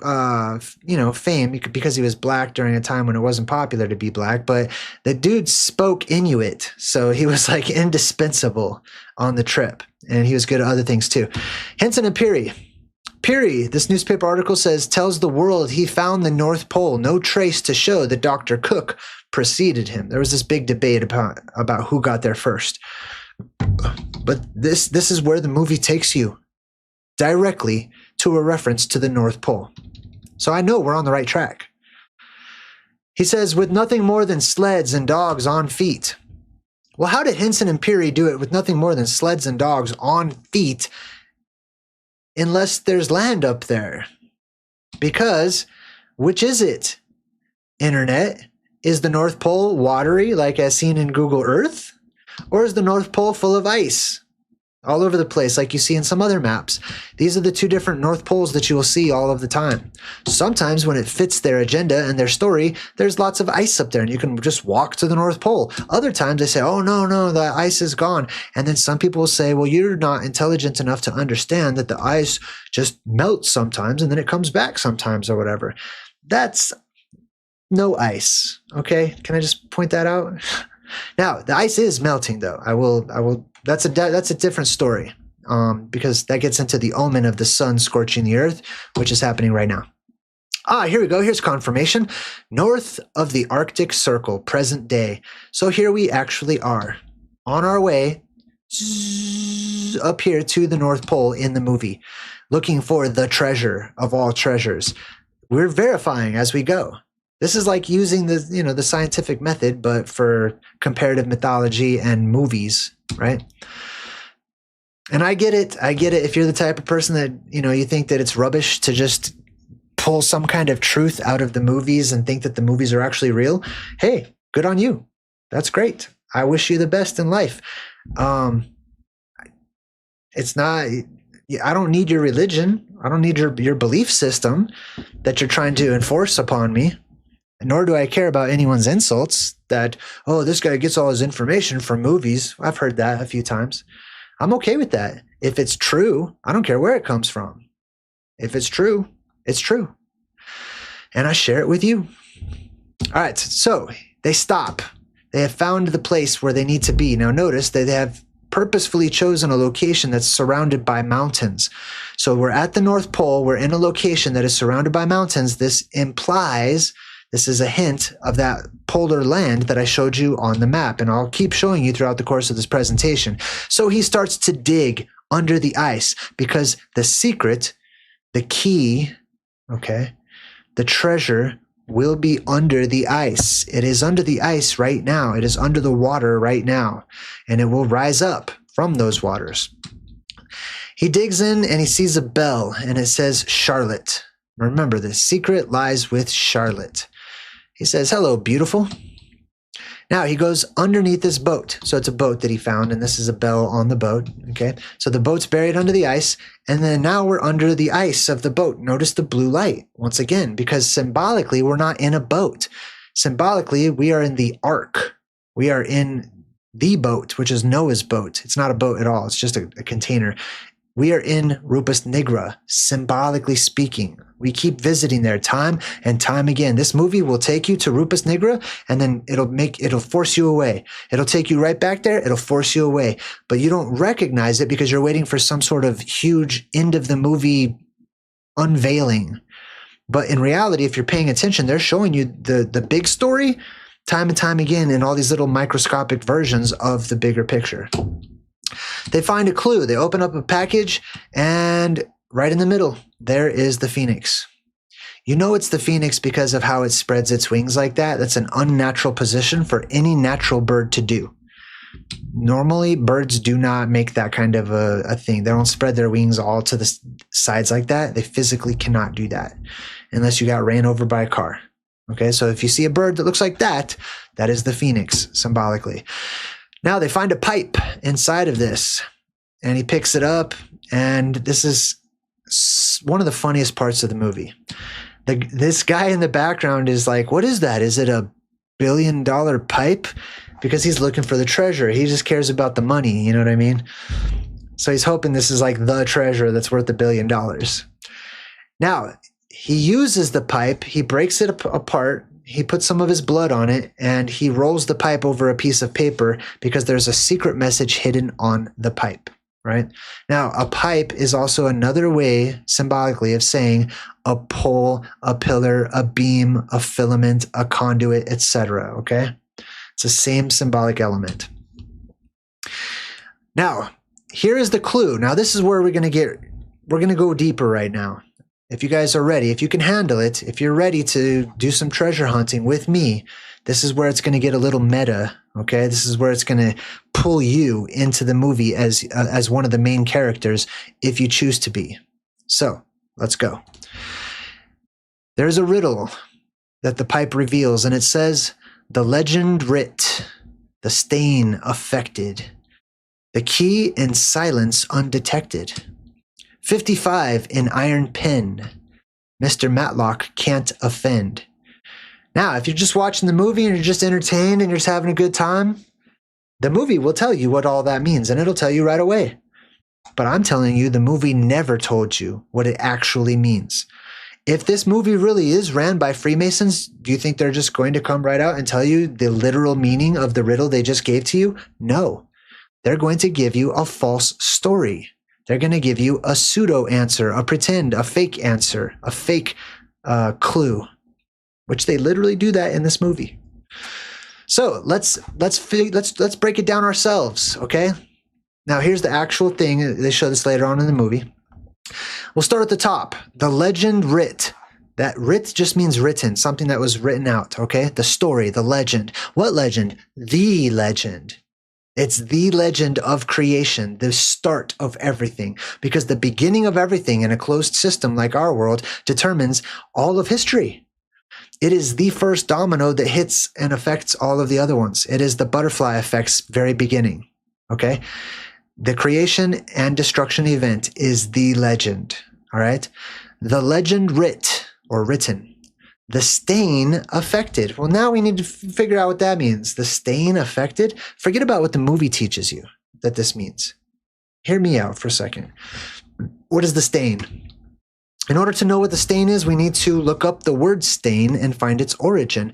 fame because he was black during a time when it wasn't popular to be black, but the dude spoke Inuit, so he was like indispensable on the trip, and he was good at other things too. Henson and Peary. Peary, this newspaper article says, tells the world he found the North Pole, no trace to show that Dr. Cook preceded him. There was this big debate about who got there first. But this is where the movie takes you, directly to a reference to the North Pole. So I know we're on the right track. He says, with nothing more than sleds and dogs on feet. Well, how did Henson and Peary do it with nothing more than sleds and dogs on feet unless there's land up there? Because, which is it? Internet, is the North Pole watery like as seen in Google Earth? Or is the North Pole full of ice all over the place like you see in some other maps? These are the two different North Poles that you will see all of the time. Sometimes when it fits their agenda and their story, there's lots of ice up there and you can just walk to the North Pole. Other times they say, oh, no, the ice is gone. And then some people will say, well, you're not intelligent enough to understand that the ice just melts sometimes and then it comes back sometimes or whatever. That's no ice, okay? Can I just point that out? Now, the ice is melting, though. I will. That's a different story, because that gets into the omen of the sun scorching the earth, which is happening right now. Here we go. Here's confirmation. North of the Arctic Circle, present day. So here we actually are, on our way up here to the North Pole in the movie, looking for the treasure of all treasures. We're verifying as we go. This is like using the scientific method, but for comparative mythology and movies, right? And I get it. If you're the type of person that, you think that it's rubbish to just pull some kind of truth out of the movies and think that the movies are actually real. Hey, good on you. That's great. I wish you the best in life. It's not, I don't need your religion. I don't need your belief system that you're trying to enforce upon me. Nor do I care about anyone's insults that, oh, this guy gets all his information from movies. I've heard that a few times. I'm okay with that. If it's true, I don't care where it comes from. If it's true, it's true. And I share it with you. All right, so they stop. They have found the place where they need to be. Now notice that they have purposefully chosen a location that's surrounded by mountains. So we're at the North Pole. We're in a location that is surrounded by mountains. This implies... This is a hint of that polar land that I showed you on the map, and I'll keep showing you throughout the course of this presentation. So he starts to dig under the ice because the secret, the key, okay, the treasure will be under the ice. It is under the ice right now. It is under the water right now, and it will rise up from those waters. He digs in and he sees a bell, and it says Charlotte. Remember, the secret lies with Charlotte. He says, hello, beautiful. Now he goes underneath this boat. So it's a boat that he found, and this is a bell on the boat. Okay. So the boat's buried under the ice, and then now we're under the ice of the boat. Notice the blue light once again, because symbolically, we're not in a boat. Symbolically, we are in the ark. We are in the boat, which is Noah's boat. It's not a boat at all. It's just a container. We are in Rupus Nigra, symbolically speaking. We keep visiting there time and time again. This movie will take you to Rupus Nigra, and then it'll force you away. It'll take you right back there. It'll force you away. But you don't recognize it because you're waiting for some sort of huge end of the movie unveiling. But in reality, if you're paying attention, they're showing you the big story time and time again in all these little microscopic versions of the bigger picture. They find a clue. They open up a package, and right in the middle, there is the phoenix. You know it's the phoenix because of how it spreads its wings like that. That's an unnatural position for any natural bird to do. Normally, birds do not make that kind of a thing. They don't spread their wings all to the sides like that. They physically cannot do that unless you got ran over by a car. Okay, so if you see a bird that looks like that, that is the phoenix, symbolically. Now they find a pipe inside of this, and he picks it up, and this is one of the funniest parts of the movie. This guy in the background is like, what is that? Is it $1 billion pipe? Because he's looking for the treasure. He just cares about the money, you know what I mean? So he's hoping this is like the treasure that's worth $1 billion. Now, he uses the pipe, he breaks it apart, he puts some of his blood on it, and he rolls the pipe over a piece of paper because there's a secret message hidden on the pipe, right? Now, a pipe is also another way, symbolically, of saying a pole, a pillar, a beam, a filament, a conduit, etc., okay? It's the same symbolic element. Now, here is the clue. Now, this is where we're going to go deeper right now. If you guys are ready, if you can handle it, if you're ready to do some treasure hunting with me, this is where it's going to get a little meta, okay? This is where it's going to pull you into the movie as one of the main characters if you choose to be. So, let's go. There's a riddle that the pipe reveals, and it says, the legend writ, the stain affected, the key in silence undetected. 55 in iron pen, Mr. Matlock can't offend. Now, if you're just watching the movie and you're just entertained and you're just having a good time, the movie will tell you what all that means, and it'll tell you right away. But I'm telling you, the movie never told you what it actually means. If this movie really is ran by Freemasons, do you think they're just going to come right out and tell you the literal meaning of the riddle they just gave to you? No. They're going to give you a false story. They're going to give you a pseudo answer, a pretend, a fake answer, a fake clue, which they literally do that in this movie. So let's break it down ourselves, okay? Now here's the actual thing. They show this later on in the movie. We'll start at the top. The legend writ. That writ just means written, something that was written out, okay? The story, the legend. What legend? The legend. It's the legend of creation, the start of everything, because the beginning of everything in a closed system like our world determines all of history. It is the first domino that hits and affects all of the other ones. It is the butterfly effect's very beginning, okay? The creation and destruction event is the legend, all right? The legend writ, or written. The stain affected. Well, now we need to figure out what that means. The stain affected? Forget about what the movie teaches you that this means. Hear me out for a second. What is the stain? In order to know what the stain is, we need to look up the word stain and find its origin.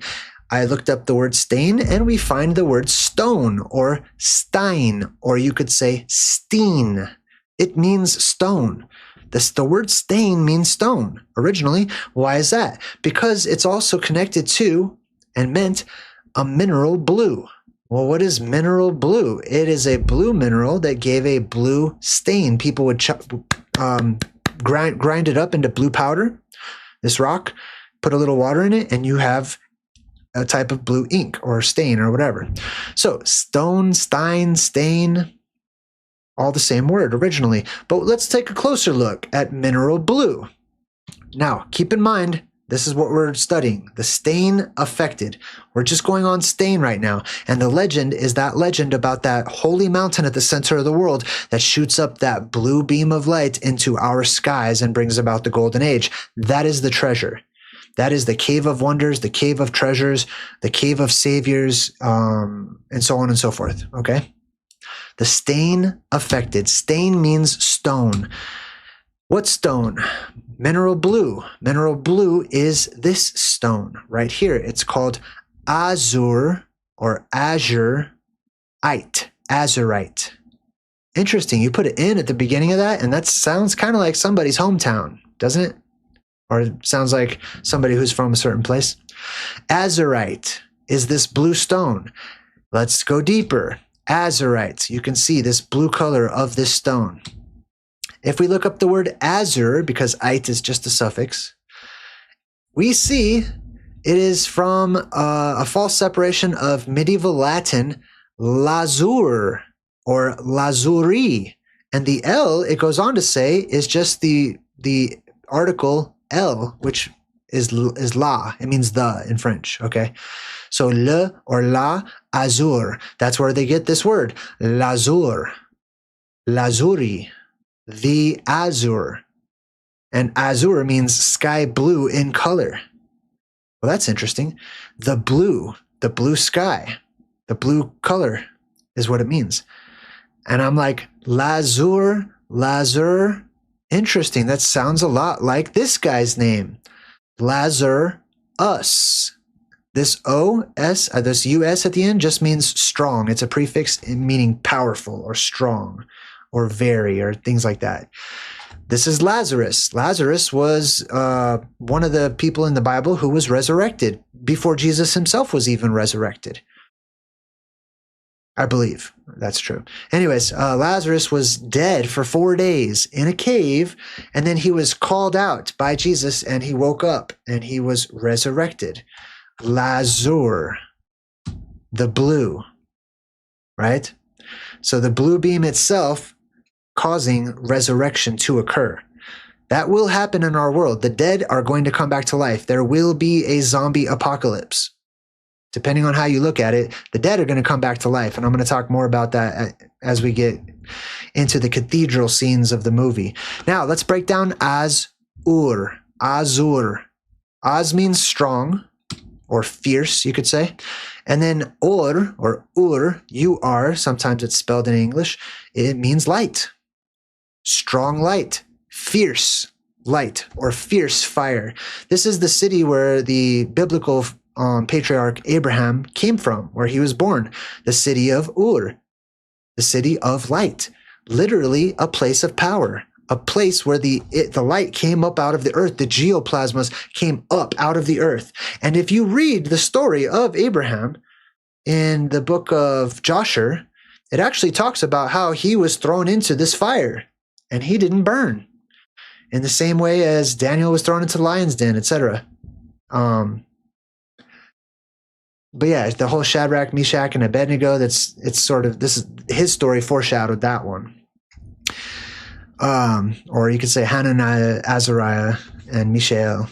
I looked up the word stain, and we find the word stone, or stein, or you could say steen. It means stone. The word stain means stone originally. Why is that? Because it's also connected to and meant a mineral blue. Well, what is mineral blue? It is a blue mineral that gave a blue stain. People would grind it up into blue powder, this rock, put a little water in it, and you have a type of blue ink or stain or whatever. So stone, stein, stain, all the same word originally. But let's take a closer look at mineral blue. Now, keep in mind, this is what we're studying, the stain affected. We're just going on stain right now. And the legend is that legend about that holy mountain at the center of the world that shoots up that blue beam of light into our skies and brings about the golden age. That is the treasure. That is the cave of wonders, the cave of treasures, the cave of saviors, and so on and so forth, okay? The stain affected. Stain means stone. What stone? Mineral blue. Mineral blue is this stone right here. It's called azure or azurite. Azurite. Interesting. You put an in at the beginning of that, and that sounds kind of like somebody's hometown, doesn't it? or it sounds like somebody who's from a certain place. Azurite is this blue stone. Let's go deeper. Azurite, you can see this blue color of this stone. If we look up the word azure, because ite is just a suffix, we see it is from a false separation of medieval Latin lazur or lazuri. And the L, it goes on to say, is just the article L, which is la. It means the in French, okay? So le or la, azur. That's where they get this word, lazur, lazuri, the azure. And azure means sky blue in color. Well, that's interesting. The blue sky, the blue color is what it means. And I'm like, lazur, interesting. That sounds a lot like this guy's name, Lazar us. This O-S, this U-S at the end just means strong. It's a prefix meaning powerful or strong or very or things like that. This is Lazarus. Lazarus was one of the people in the Bible who was resurrected before Jesus himself was even resurrected. I believe that's true. Anyways, Lazarus was dead for 4 days in a cave, and then he was called out by Jesus, and he woke up, and he was resurrected. Lazur, the blue, right? So the blue beam itself causing resurrection to occur. That will happen in our world. The dead are going to come back to life. There will be a zombie apocalypse. Depending on how you look at it, the dead are going to come back to life. And I'm going to talk more about that as we get into the cathedral scenes of the movie. Now, let's break down azur. Azur. Az means strong or fierce, you could say. And then or ur, U-R, sometimes it's spelled in English, it means light. Strong light, fierce light, or fierce fire. This is the city where the biblical patriarch Abraham came from, where he was born, the city of Ur, the city of light, literally a place of power, a place where the light came up out of the earth, the geoplasmas came up out of the earth. And if you read the story of Abraham in the book of Joshua, it actually talks about how he was thrown into this fire and he didn't burn, in the same way as Daniel was thrown into the lion's den, etc. But yeah, the whole Shadrach, Meshach, and Abednego, this is his story foreshadowed that one. Or you could say Hananiah, Azariah, and Mishael.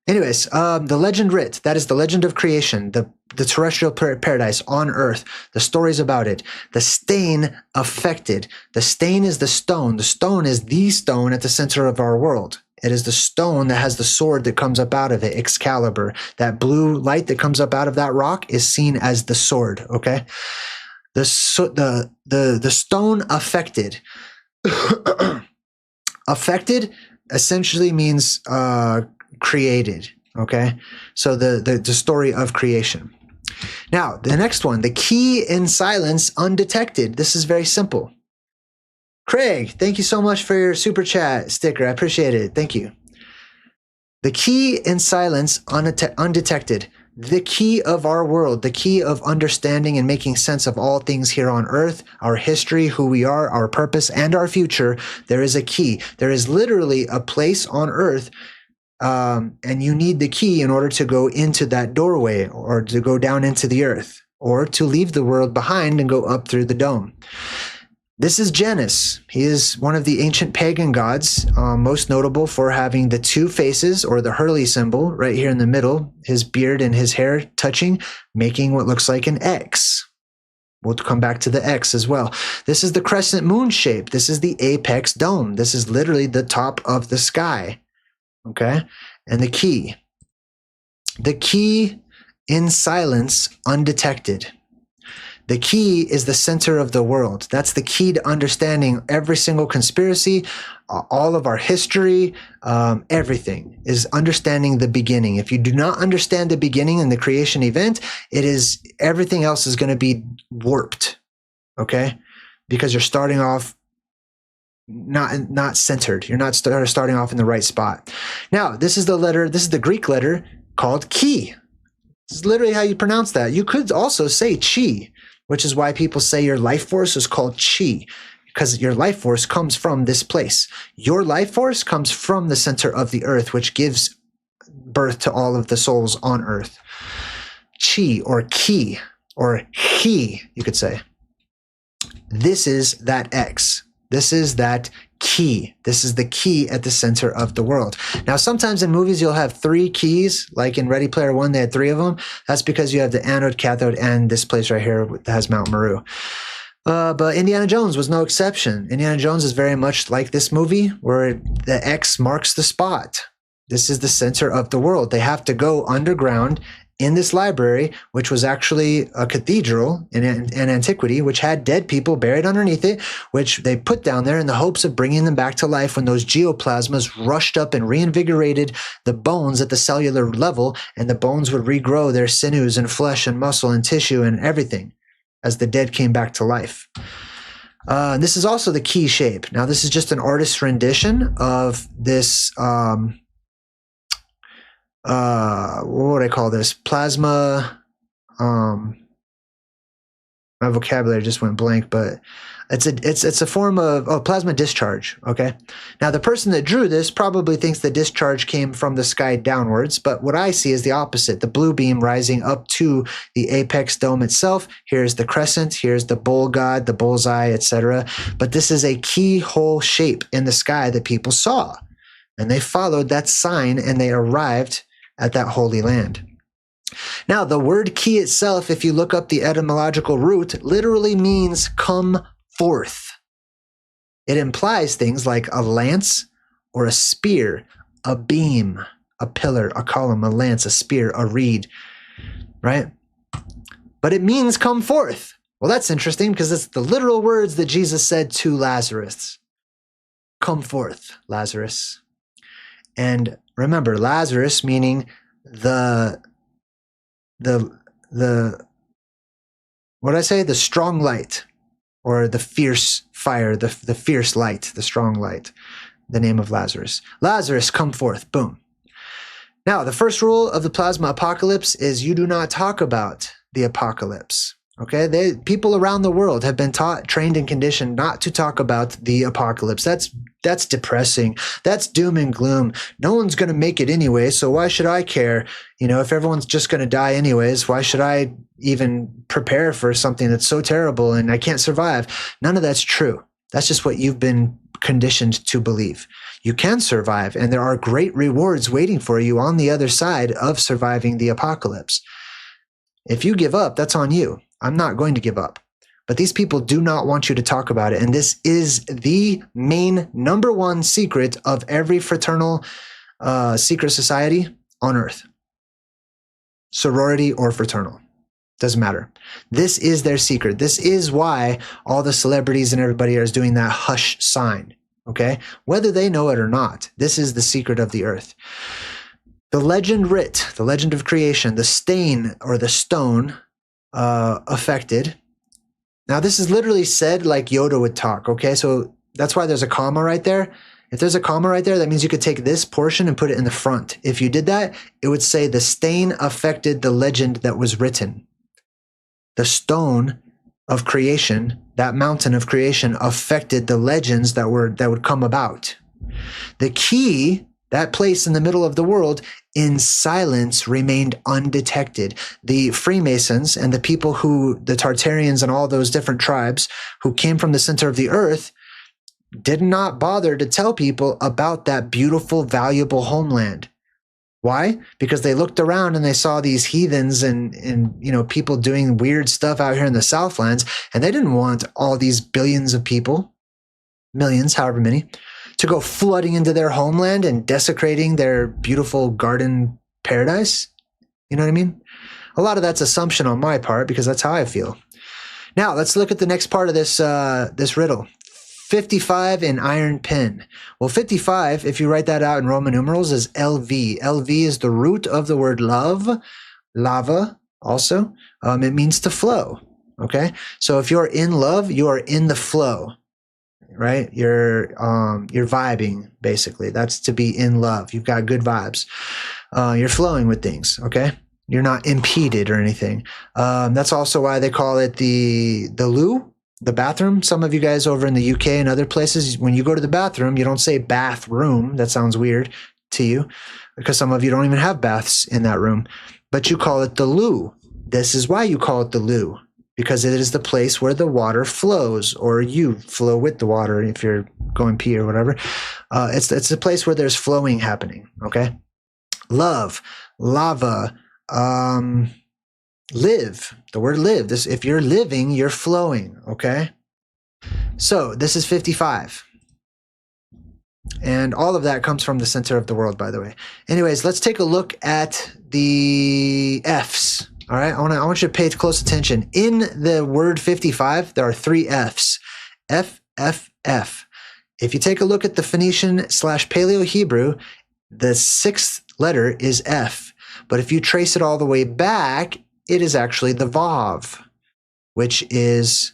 Anyways, the legend writ, that is the legend of creation, the terrestrial paradise on earth, the stories about it, the stain affected. The stain is the stone. The stone is the stone at the center of our world. It is the stone that has the sword that comes up out of it, Excalibur. That blue light that comes up out of that rock is seen as the sword, okay? The stone affected. Affected essentially means created, okay? So the story of creation. Now, the next one, the key in silence undetected. This is very simple. Craig, thank you so much for your super chat sticker. I appreciate it. Thank you. The key in silence undetected. The key of our world, the key of understanding and making sense of all things here on earth, our history, who we are, our purpose, and our future. There is a key. There is literally a place on earth, and you need the key in order to go into that doorway, or to go down into the earth, or to leave the world behind and go up through the dome. This is Janus. He is one of the ancient pagan gods, most notable for having the two faces, or the Hurley symbol right here in the middle, his beard and his hair touching, making what looks like an X. We'll come back to the X as well. This is the crescent moon shape. This is the apex dome. This is literally the top of the sky. Okay? And the key. The key in silence undetected. The key is the center of the world. That's the key to understanding every single conspiracy, all of our history, everything is understanding the beginning. If you do not understand the beginning and the creation event, everything else is going to be warped, okay? Because you're starting off not centered. You're not starting off in the right spot. Now, this is the Greek letter called chi. This is literally how you pronounce that. You could also say chi, which is why people say your life force is called chi, because your life force comes from this place. Your life force comes from the center of the earth, which gives birth to all of the souls on earth. Chi or ki or he, you could say. This is that X. This is that key. This is the key at the center of the world. Now, sometimes in movies, you'll have 3 keys, like in Ready Player One, they had 3 of them. That's because you have the anode, cathode, and this place right here that has Mount Maru. But Indiana Jones was no exception. Indiana Jones is very much like this movie, where the X marks the spot. This is the center of the world. They have to go underground in this library, which was actually a cathedral in antiquity, which had dead people buried underneath it, which they put down there in the hopes of bringing them back to life when those geoplasmas rushed up and reinvigorated the bones at the cellular level, and the bones would regrow their sinews and flesh and muscle and tissue and everything as the dead came back to life. This is also the key shape. Now, this is just an artist's rendition of this what would I call this? Plasma, my vocabulary just went blank, but it's a form of plasma discharge. Okay. Now, the person that drew this probably thinks the discharge came from the sky downwards, but what I see is the opposite. The blue beam rising up to the apex dome itself. Here's the crescent. Here's the bull god, the bullseye, etc. But this is a keyhole shape in the sky that people saw, and they followed that sign and they arrived at that holy land. Now, the word key itself, if you look up the etymological root, literally means come forth. It implies things like a lance or a spear, a beam, a pillar, a column, a lance, a spear, a reed, right? But it means come forth. Well, that's interesting because it's the literal words that Jesus said to Lazarus. Come forth, Lazarus. And remember, Lazarus meaning the what did I say? The strong light, or the fierce fire, the fierce light, the strong light, the name of Lazarus. Lazarus, come forth. Boom. Now, the first rule of the plasma apocalypse is you do not talk about the apocalypse. Okay, people around the world have been taught, trained, and conditioned not to talk about the apocalypse. That's depressing. That's doom and gloom. No one's going to make it anyway, so why should I care? You know, if everyone's just going to die anyways, why should I even prepare for something that's so terrible and I can't survive? None of that's true. That's just what you've been conditioned to believe. You can survive, and there are great rewards waiting for you on the other side of surviving the apocalypse. If you give up, that's on you. I'm not going to give up. But these people do not want you to talk about it. And this is the main number one secret of every fraternal secret society on earth. Sorority or fraternal. Doesn't matter. This is their secret. This is why all the celebrities and everybody is doing that hush sign. Okay? Whether they know it or not, this is the secret of the earth. The legend writ, the legend of creation, the stain or the stone affected. Now, this is literally said like Yoda would talk, okay? So that's why there's a comma right there. If there's a comma right there, that means you could take this portion and put it in the front. If you did that, it would say the stain affected the legend that was written. The stone of creation, that mountain of creation, affected the legends that would come about. The key, that place in the middle of the world, in silence remained undetected. The Freemasons and the people the Tartarians and all those different tribes who came from the center of the earth did not bother to tell people about that beautiful, valuable homeland. Why? Because they looked around and they saw these heathens and people doing weird stuff out here in the Southlands, and they didn't want all these billions of people, millions, however many, to go flooding into their homeland and desecrating their beautiful garden paradise. You know what I mean? A lot of that's assumption on my part because that's how I feel. Now, let's look at the next part of this riddle. 55 in iron pin. Well, 55, if you write that out in Roman numerals, is LV. LV is the root of the word love, lava also. It means to flow, okay? So if you're in love, you are in the flow. right? You're vibing, basically. That's to be in love. You've got good vibes. You're flowing with things, okay? You're not impeded or anything. That's also why they call it the loo, the bathroom. Some of you guys over in the UK and other places, when you go to the bathroom, you don't say bathroom. That sounds weird to you because some of you don't even have baths in that room, but you call it the loo. This is why you call it the loo, because it is the place where the water flows, or you flow with the water if you're going pee or whatever. It's a place where there's flowing happening, okay? Love, lava, live. The word live. This, if you're living, you're flowing, okay? So this is 55. And all of that comes from the center of the world, by the way. Anyways, let's take a look at the Fs. All right, I want you to pay close attention. In the word 55, there are 3 Fs. F, F, F. If you take a look at the Phoenician/Paleo-Hebrew, the 6th letter is F. But if you trace it all the way back, it is actually the Vav, which is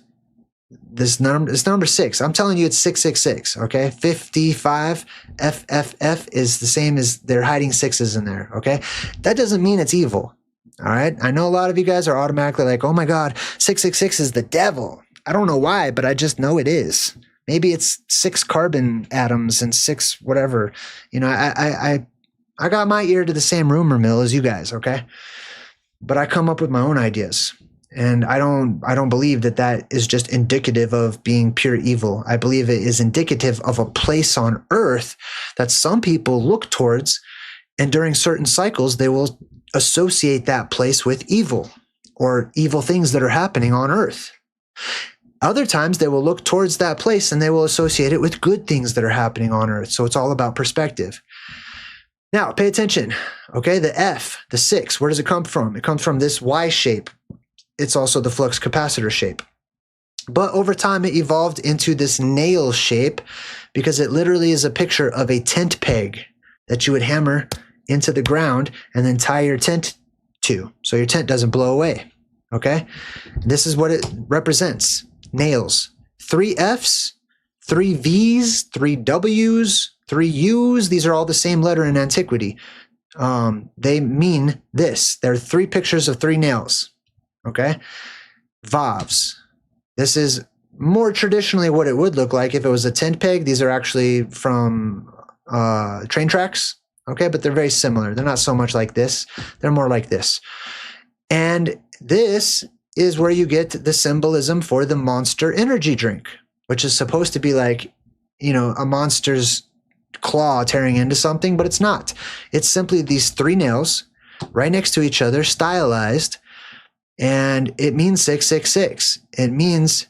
this number. It's number 6. I'm telling you, it's 666. Okay, 55 FFF is the same as they're hiding 6s in there. Okay, that doesn't mean it's evil. All right, I know a lot of you guys are automatically like, "Oh my God, 666 is the devil." I don't know why, but I just know it is. Maybe it's 6 carbon atoms and 6 whatever. You know, I got my ear to the same rumor mill as you guys. Okay, but I come up with my own ideas. And I don't believe that is just indicative of being pure evil. I believe it is indicative of a place on earth that some people look towards, and during certain cycles, they will associate that place with evil or evil things that are happening on earth. Other times they will look towards that place and they will associate it with good things that are happening on earth. So it's all about perspective. Now, pay attention. Okay, the F, the 6, where does it come from? It comes from this Y shape. It's also the flux capacitor shape. But over time, it evolved into this nail shape because it literally is a picture of a tent peg that you would hammer into the ground and then tie your tent to, so your tent doesn't blow away, okay? This is what it represents, nails. 3 Fs, 3 Vs, 3 Ws, 3 Us, these are all the same letter in antiquity. They mean this. They're 3 pictures of 3 nails. Okay, Vavs. This is more traditionally what it would look like if it was a tent peg. These are actually from train tracks. Okay, but they're very similar. They're not so much like this. They're more like this. And this is where you get the symbolism for the monster energy drink, which is supposed to be like, you know, a monster's claw tearing into something, but it's not. It's simply these 3 nails right next to each other, stylized. And it means 666. It means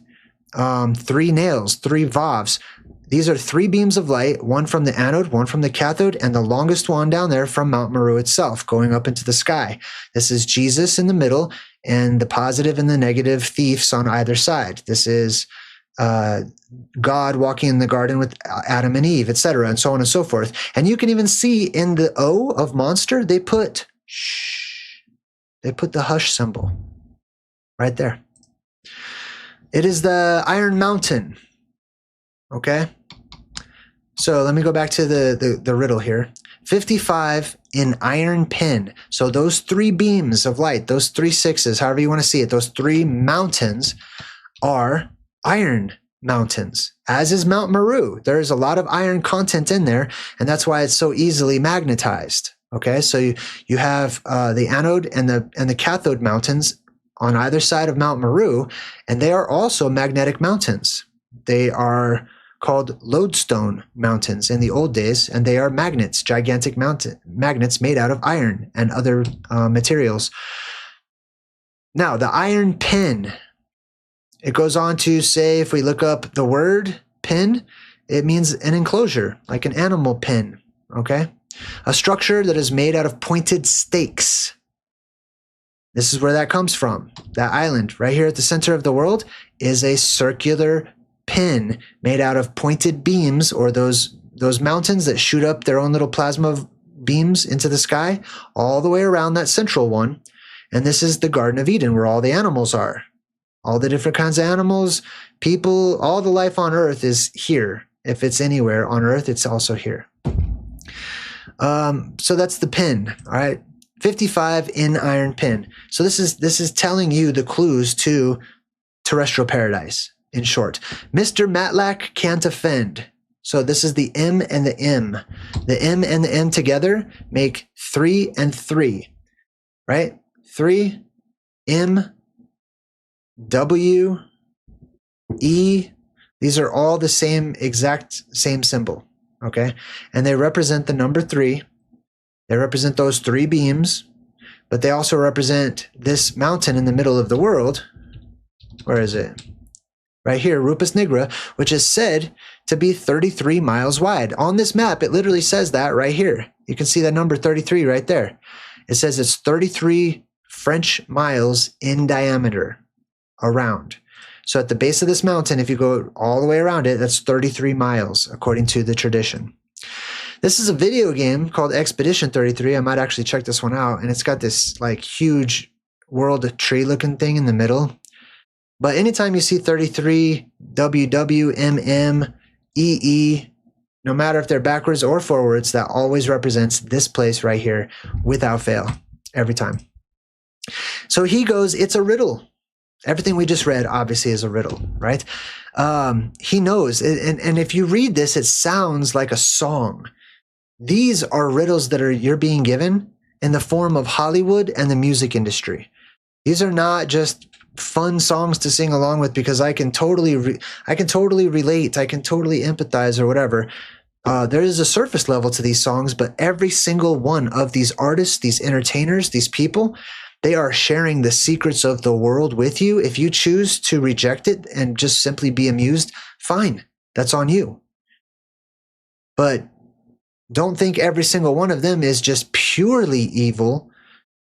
3 nails, 3 Vavs. These are 3 beams of light, one from the anode, one from the cathode, and the longest one down there from Mount Maru itself, going up into the sky. This is Jesus in the middle, and the positive and the negative thieves on either side. This is God walking in the garden with Adam and Eve, etc., and so on and so forth. And you can even see in the O of monster, they put the hush symbol. Right there. It is the Iron Mountain. Okay. So let me go back to the riddle here. 55 in iron pin. So those 3 beams of light, those 3 6s, however you want to see it, those 3 mountains are iron mountains, as is Mount Maru. There is a lot of iron content in there, and that's why it's so easily magnetized. Okay, so you have the anode and the cathode mountains on either side of Mount Maru, and they are also magnetic mountains. They are called lodestone mountains in the old days, and they are magnets, gigantic magnets made out of iron and other materials. Now, the iron pin, it goes on to say, if we look up the word pin, it means an enclosure, like an animal pin, okay? A structure that is made out of pointed stakes. This is where that comes from. That island right here at the center of the world is a circular pin made out of pointed beams, or those mountains that shoot up their own little plasma beams into the sky all the way around that central one. And this is the Garden of Eden, where all the animals are. All the different kinds of animals, people, all the life on Earth is here. If it's anywhere on Earth, it's also here. So that's the pin, all right? 55 in iron pin. So this is telling you the clues to terrestrial paradise, in short. Mr. Matlack can't offend. So this is the M and the M. The M and the M together make 3 and 3, right? 3, M, W, E. These are all the same symbol, okay? And they represent the number 3. They represent those 3 beams, but they also represent this mountain in the middle of the world. Where is it? Right here, Rupus Nigra, which is said to be 33 miles wide. On this map, it literally says that right here. You can see that number 33 right there. It says it's 33 French miles in diameter around. So at the base of this mountain, if you go all the way around it, that's 33 miles, according to the tradition. This is a video game called Expedition 33. I might actually check this one out. And it's got this like huge world tree looking thing in the middle. But anytime you see 33, WW, MM, EE, no matter if they're backwards or forwards, that always represents this place right here without fail, every time. So he goes, it's a riddle. Everything we just read obviously is a riddle, right? He knows. And if you read this, it sounds like a song. These are riddles that you're being given in the form of Hollywood and the music industry. These are not just fun songs to sing along with because I can totally relate, I can totally empathize or whatever. There is a surface level to these songs, but every single one of these artists, these entertainers, these people, they are sharing the secrets of the world with you. If you choose to reject it and just simply be amused, fine, that's on you. But don't think every single one of them is just purely evil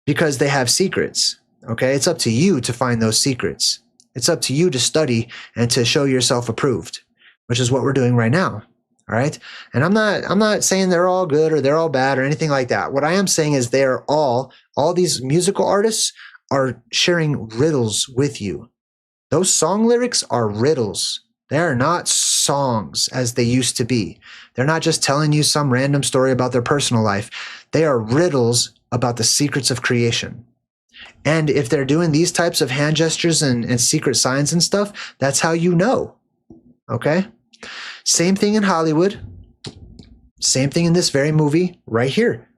because they have secrets. Okay, it's up to you to find those secrets. It's up to you to study and to show yourself approved, which is what we're doing right now. All right. And I'm not saying they're all good or they're all bad or anything like that. What I am saying is they're all these musical artists are sharing riddles with you. Those song lyrics are riddles. They are not songs as they used to be. They're not just telling you some random story about their personal life. They are riddles about the secrets of creation. And if they're doing these types of hand gestures and secret signs and stuff, that's how you know. Okay? Same thing in Hollywood. Same thing in this very movie right here.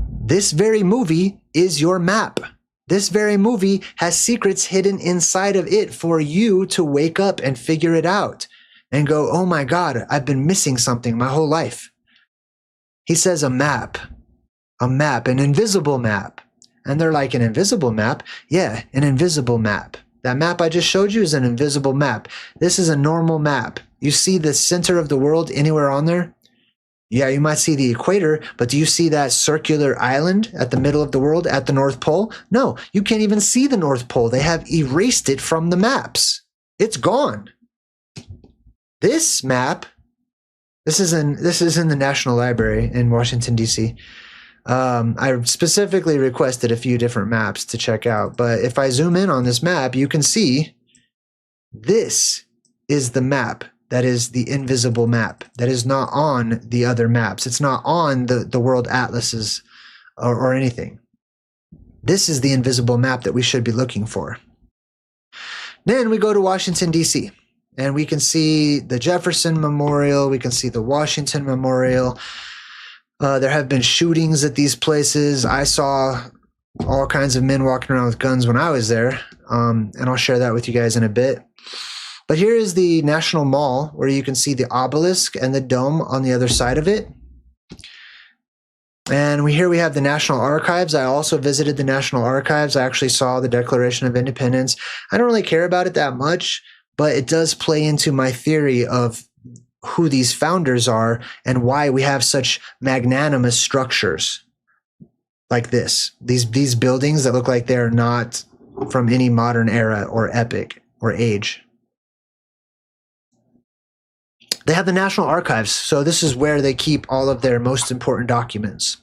This very movie is your map. This very movie has secrets hidden inside of it for you to wake up and figure it out and go, oh my God, I've been missing something my whole life. He says a map, an invisible map. And they're like, an invisible map? Yeah, an invisible map. That map I just showed you is an invisible map. This is a normal map. You see the center of the world anywhere on there? Yeah, you might see the equator, but do you see that circular island at the middle of the world at the North Pole? No, you can't even see the North Pole. They have erased it from the maps. It's gone. This map, this is in the National Library in Washington, D.C. I specifically requested a few different maps to check out, but if I zoom in on this map, you can see this is the map. That is the invisible map. That is not on the other maps. It's not on the world atlases or anything. This is the invisible map that we should be looking for. Then we go to Washington, D.C., and we can see the Jefferson Memorial. We can see the Washington Memorial. There have been shootings at these places. I saw all kinds of men walking around with guns when I was there, and I'll share that with you guys in a bit. But here is the National Mall, where you can see the obelisk and the dome on the other side of it. And here we have the National Archives. I also visited the National Archives. I actually saw the Declaration of Independence. I don't really care about it that much, but it does play into my theory of who these founders are and why we have such magnanimous structures like this. These buildings that look like they're not from any modern era or epoch or age. They have the National Archives, so this is where they keep all of their most important documents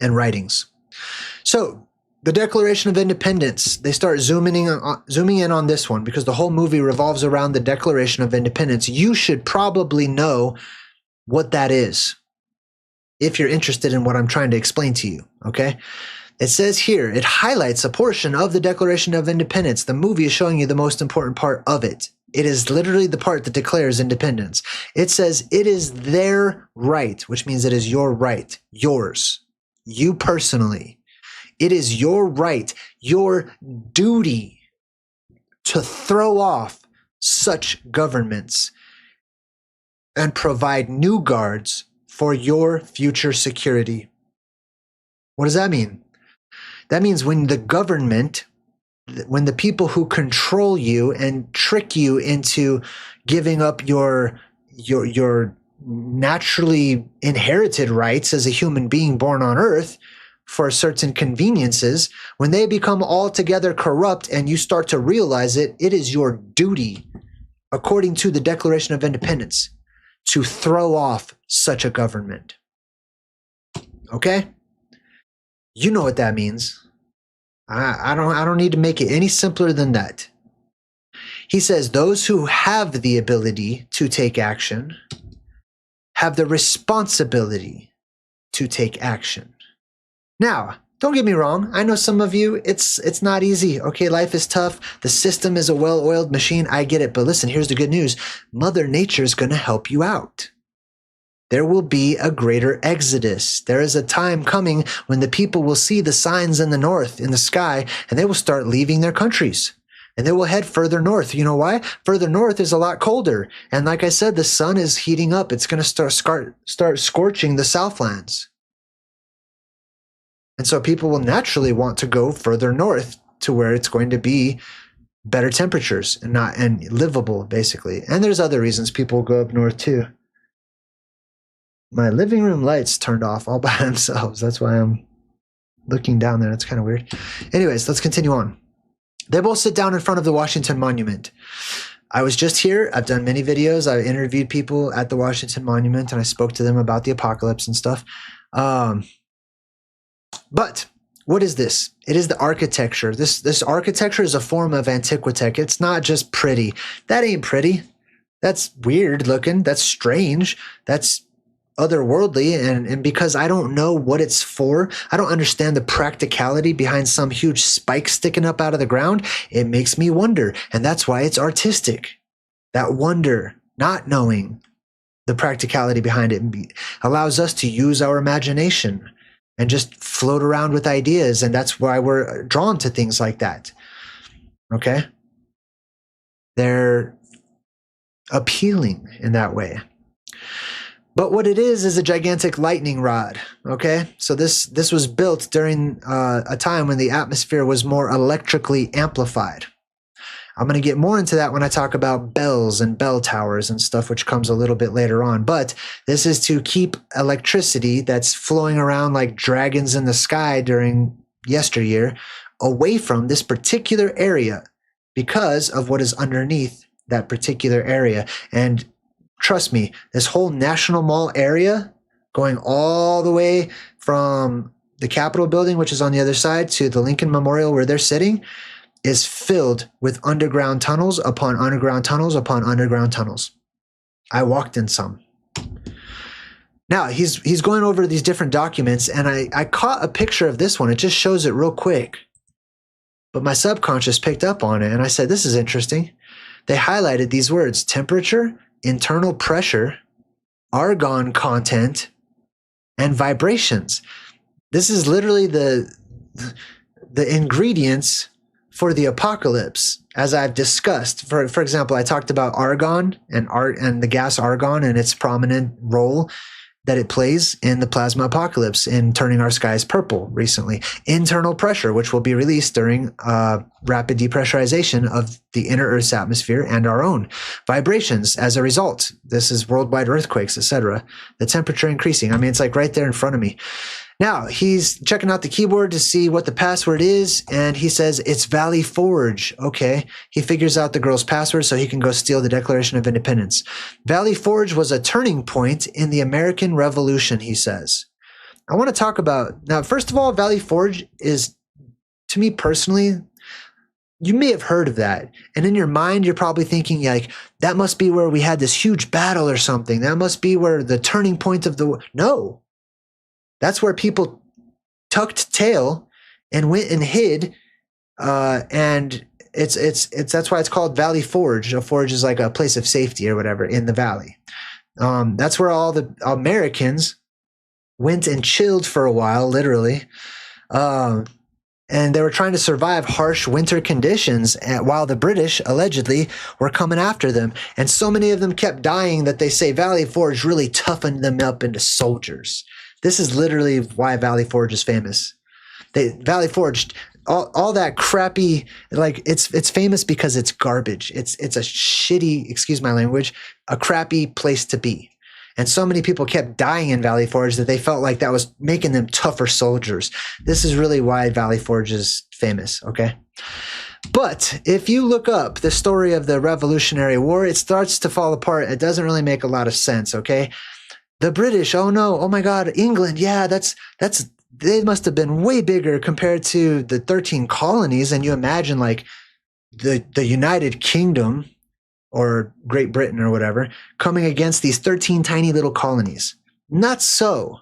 and writings. So The Declaration of Independence. They start zooming in on this one because the whole movie revolves around the Declaration of Independence. You should probably know what that is if you're interested in what I'm trying to explain to you, okay? It says here, it highlights a portion of the Declaration of Independence. The movie is showing you the most important part of it. It is literally the part that declares independence. It says it is their right, which means it is your right, yours, you personally. It is your right, your duty to throw off such governments and provide new guards for your future security. What does that mean? That means when the government, when the people who control you and trick you into giving up your naturally inherited rights as a human being born on Earth for certain conveniences, when they become altogether corrupt and you start to realize it, it is your duty, according to the Declaration of Independence, to throw off such a government. Okay? You know what that means. I don't need to make it any simpler than that. He says those who have the ability to take action have the responsibility to take action. Now, don't get me wrong. I know some of you, it's not easy. Okay, life is tough. The system is a well-oiled machine. I get it. But listen, here's the good news. Mother Nature is going to help you out. There will be a greater exodus. There is a time coming when the people will see the signs in the north, in the sky, and they will start leaving their countries. And they will head further north. You know why? Further north is a lot colder. And like I said, the sun is heating up. It's going to start scorching the Southlands. And so people will naturally want to go further north to where it's going to be better temperatures and livable, basically. And there's other reasons people go up north too. My living room lights turned off all by themselves. That's why I'm looking down there. It's kind of weird. Anyways, let's continue on. They both sit down in front of the Washington Monument. I was just here. I've done many videos. I interviewed people at the Washington Monument and I spoke to them about the apocalypse and stuff. But what is this? It is the architecture. This architecture is a form of antiquitech. It's not just pretty. That ain't pretty. That's weird looking. That's strange. That's otherworldly. And because I don't know what it's for, I don't understand the practicality behind some huge spike sticking up out of the ground. It makes me wonder. And that's why it's artistic. That wonder, not knowing the practicality behind it, allows us to use our imagination and just float around with ideas. And that's why we're drawn to things like that. Okay? They're appealing in that way. But what it is a gigantic lightning rod, okay? So this was built during a time when the atmosphere was more electrically amplified. I'm going to get more into that when I talk about bells and bell towers and stuff, which comes a little bit later on. But this is to keep electricity that's flowing around like dragons in the sky during yesteryear away from this particular area because of what is underneath that particular area. And trust me, this whole National Mall area going all the way from the Capitol building, which is on the other side, to the Lincoln Memorial where they're sitting, is filled with underground tunnels upon underground tunnels upon underground tunnels. I walked in some. Now, he's going over these different documents, and I caught a picture of this one. It just shows it real quick. But my subconscious picked up on it, and I said, this is interesting. They highlighted these words: temperature, internal pressure, argon content, and vibrations. This is literally the ingredients for the apocalypse, as I've discussed. For example, I talked about argon and the gas argon and its prominent role that it plays in the plasma apocalypse in turning our skies purple recently. Internal pressure, which will be released during rapid depressurization of the inner Earth's atmosphere and our own. Vibrations as a result. This is worldwide earthquakes, etc. The temperature increasing. I mean, it's like right there in front of me. Now, he's checking out the keyboard to see what the password is, and he says it's Valley Forge. Okay. He figures out the girl's password so he can go steal the Declaration of Independence. Valley Forge was a turning point in the American Revolution, he says. I want to talk about, now, first of all, Valley Forge is to me personally, you may have heard of that. And in your mind, you're probably thinking like, that must be where we had this huge battle or something. That must be where the turning point of the, no, that's where people tucked tail and went and hid. And that's why it's called Valley Forge. A forge is like a place of safety or whatever in the valley. That's where all the Americans went and chilled for a while, literally. And they were trying to survive harsh winter conditions while the British allegedly were coming after them. And so many of them kept dying that they say Valley Forge really toughened them up into soldiers. This is literally why Valley Forge is famous. Valley Forge, all that crappy, like it's famous because it's garbage. It's a shitty, excuse my language, a crappy place to be. And so many people kept dying in Valley Forge that they felt like that was making them tougher soldiers. This is really why Valley Forge is famous, okay? But if you look up the story of the Revolutionary War, it starts to fall apart. It doesn't really make a lot of sense, okay? The British, oh no, oh my God, England, yeah, they must have been way bigger compared to the 13 colonies. And you imagine like the United Kingdom or Great Britain or whatever, coming against these 13 tiny little colonies. Not so.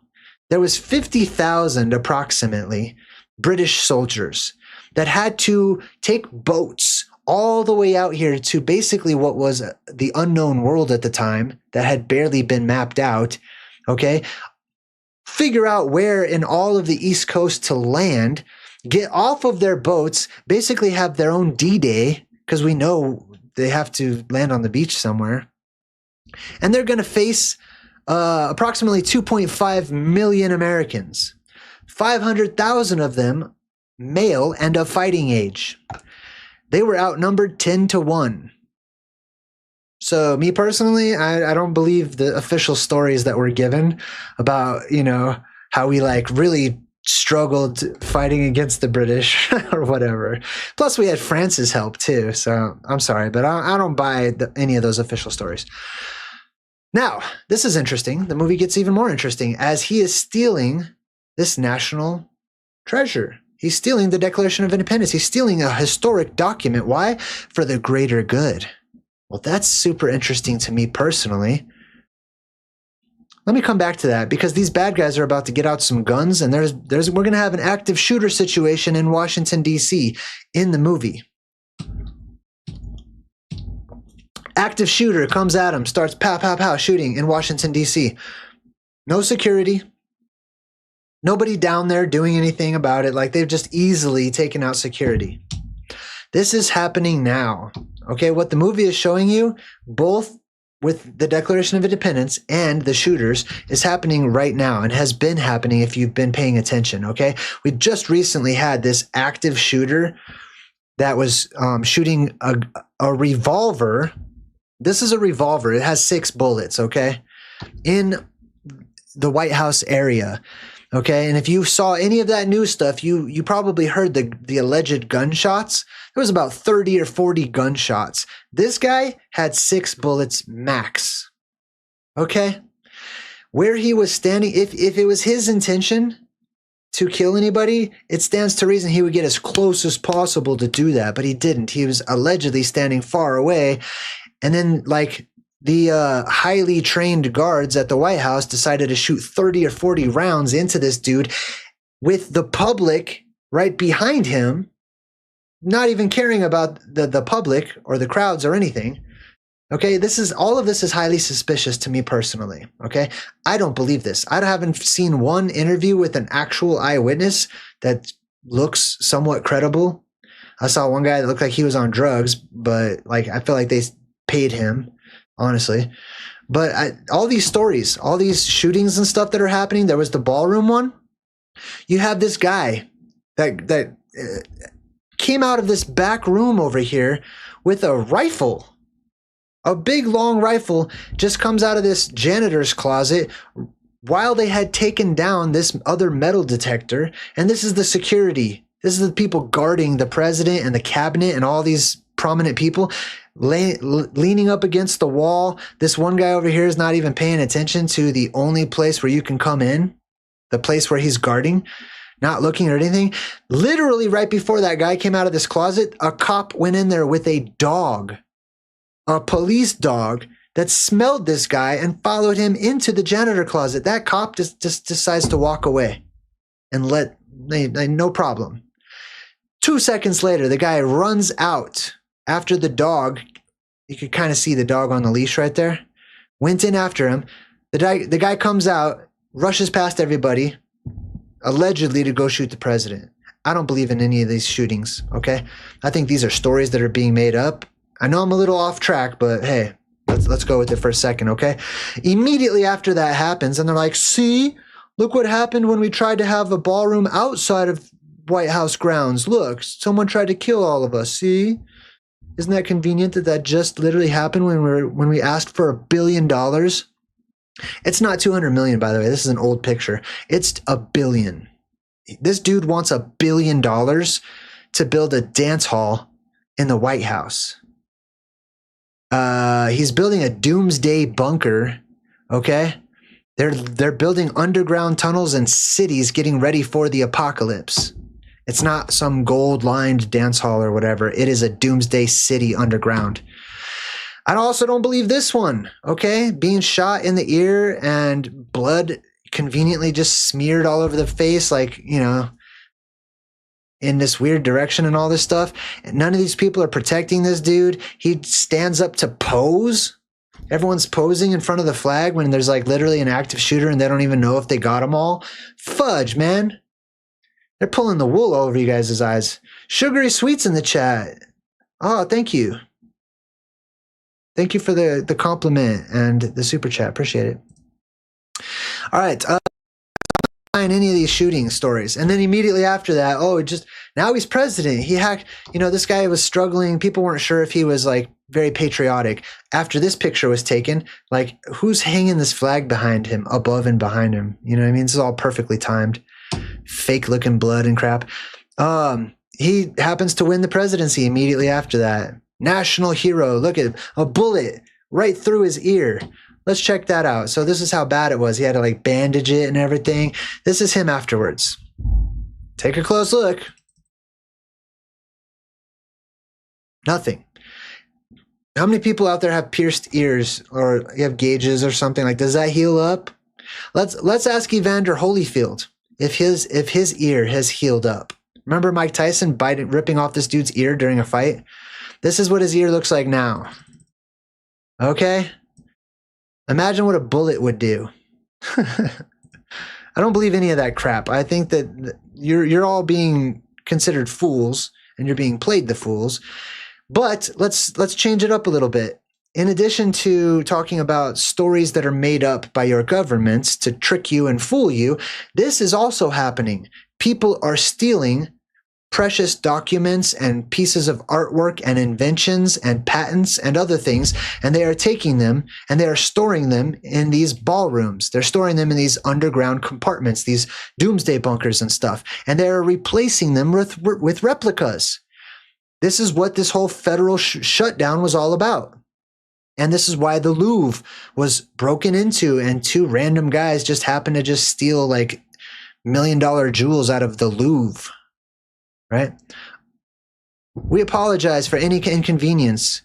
There was 50,000 approximately British soldiers that had to take boats all the way out here to basically what was the unknown world at the time that had barely been mapped out, okay? Figure out where in all of the East Coast to land, get off of their boats, basically have their own D-Day, because we know they have to land on the beach somewhere. And they're going to face approximately 2.5 million Americans, 500,000 of them male and of fighting age. They were outnumbered 10-1. So me personally, I don't believe the official stories that were given about, how we like really struggled fighting against the British or whatever. Plus we had France's help too. So I'm sorry, but I don't buy any of those official stories. Now, this is interesting. The movie gets even more interesting as he is stealing this national treasure. He's stealing the Declaration of Independence. He's stealing a historic document. Why? For the greater good. Well, that's super interesting to me personally. Let me come back to that because these bad guys are about to get out some guns and we're going to have an active shooter situation in Washington, D.C. in the movie. Active shooter comes at him, starts pow, pow, pow shooting in Washington, D.C. No security. Nobody down there doing anything about it. Like they've just easily taken out security. This is happening now. Okay, what the movie is showing you, both with the Declaration of Independence and the shooters, is happening right now and has been happening if you've been paying attention, okay? We just recently had this active shooter that was shooting a revolver. This is a revolver. It has 6 bullets, okay? In the White House area, okay? And if you saw any of that news stuff, you probably heard the alleged gunshots. There was about 30 or 40 gunshots. This guy had 6 bullets max, okay? Where he was standing, if it was his intention to kill anybody, it stands to reason he would get as close as possible to do that, but he didn't. He was allegedly standing far away. And then, like, the highly trained guards at the White House decided to shoot 30 or 40 rounds into this dude with the public right behind him, not even caring about the public or the crowds or anything. Okay, all of this is highly suspicious to me personally. Okay, I don't believe this. I haven't seen one interview with an actual eyewitness that looks somewhat credible. I saw one guy that looked like he was on drugs, but like I feel like they paid him, honestly. But all these stories, all these shootings and stuff that are happening. There was the ballroom one. You have this guy that came out of this back room over here with a rifle. A big long rifle just comes out of this janitor's closet while they had taken down this other metal detector. And this is the security. This is the people guarding the president and the cabinet and all these prominent people leaning up against the wall. This one guy over here is not even paying attention to the only place where you can come in, the place where he's guarding. not looking at anything. Literally right before that guy came out of this closet, a cop went in there with a dog, a police dog that smelled this guy and followed him into the janitor closet. That cop just decides to walk away and no problem. 2 seconds later, the guy runs out after the dog. You could kind of see the dog on the leash right there. Went in after him. The guy comes out, rushes past everybody, allegedly to go shoot the president. I don't believe in any of these shootings, okay? I think these are stories that are being made up. I know I'm a little off track, but hey, let's go with it for a second, okay? Immediately after that happens, and they're like, see? Look what happened when we tried to have a ballroom outside of White House grounds. Look, someone tried to kill all of us, see? Isn't that convenient that just literally happened when we asked for $1 billion? It's not 200 million, by the way. This is an old picture. It's $1 billion. This dude wants $1 billion to build a dance hall in the White House. He's building a doomsday bunker. Okay, they're building underground tunnels and cities, getting ready for the apocalypse. It's not some gold-lined dance hall or whatever. It is a doomsday city underground. I also don't believe this one, okay? Being shot in the ear and blood conveniently just smeared all over the face, like, you know, in this weird direction and all this stuff. None of these people are protecting this dude. He stands up to pose. Everyone's posing in front of the flag when there's like literally an active shooter and they don't even know if they got them all. Fudge, man. They're pulling the wool over you guys' eyes. Sugary Sweets in the chat. Oh, thank you. Thank you for the compliment and the super chat. Appreciate it. All right. Any of these shooting stories. And then immediately after that, now he's president. He hacked, this guy was struggling. People weren't sure if he was like very patriotic. After this picture was taken, like who's hanging this flag behind him, above and behind him? You know what I mean? This is all perfectly timed. Fake looking blood and crap. He happens to win the presidency immediately after that. National hero. Look at a bullet right through his ear. Let's check that out. So this is how bad it was. He had to like bandage it and everything. This is him afterwards. Take a close look. Nothing. How many people out there have pierced ears or you have gauges or something? Like, does that heal up? Let's ask Evander Holyfield if his ear has healed up. Remember Mike Tyson ripping off this dude's ear during a fight? This is what his ear looks like now. Okay? Imagine what a bullet would do. I don't believe any of that crap. I think that you're all being considered fools and you're being played the fools. But let's change it up a little bit. In addition to talking about stories that are made up by your governments to trick you and fool you, this is also happening. People are stealing precious documents and pieces of artwork and inventions and patents and other things, and they are taking them and they are storing them in these ballrooms. They're storing them in these underground compartments, these doomsday bunkers and stuff, and they are replacing them with replicas. This is what this whole federal shutdown was all about. And this is why the Louvre was broken into and two random guys just happened to just steal like $1 million jewels out of the Louvre. Right? We apologize for any inconvenience.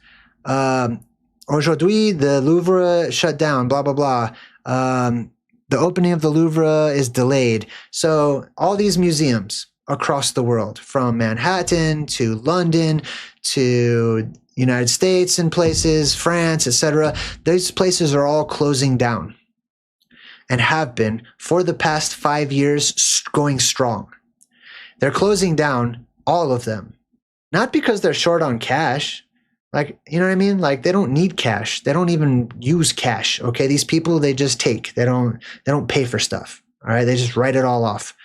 Aujourd'hui, the Louvre shut down, blah, blah, blah. The opening of the Louvre is delayed. So all these museums across the world, from Manhattan to London to United States and places, France, etc., those places are all closing down and have been for the past 5 years, going strong. They're closing down all of them, not because they're short on cash. Like, you know what I mean? Like they don't need cash. They don't even use cash. Okay. These people, they just take, they don't pay for stuff. All right. They just write it all off.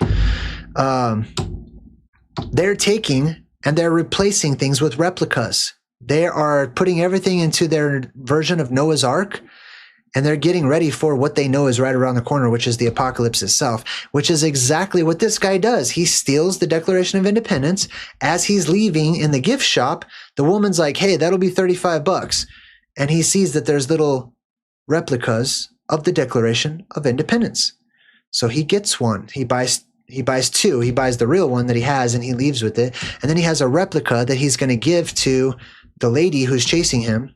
They're taking and they're replacing things with replicas. They are putting everything into their version of Noah's Ark. And they're getting ready for what they know is right around the corner, which is the apocalypse itself, which is exactly what this guy does. He steals the Declaration of Independence. As he's leaving in the gift shop, the woman's like, hey, that'll be $35. And he sees that there's little replicas of the Declaration of Independence. So he gets one. He buys He buys two. He buys the real one that he has and he leaves with it. And then he has a replica that he's going to give to the lady who's chasing him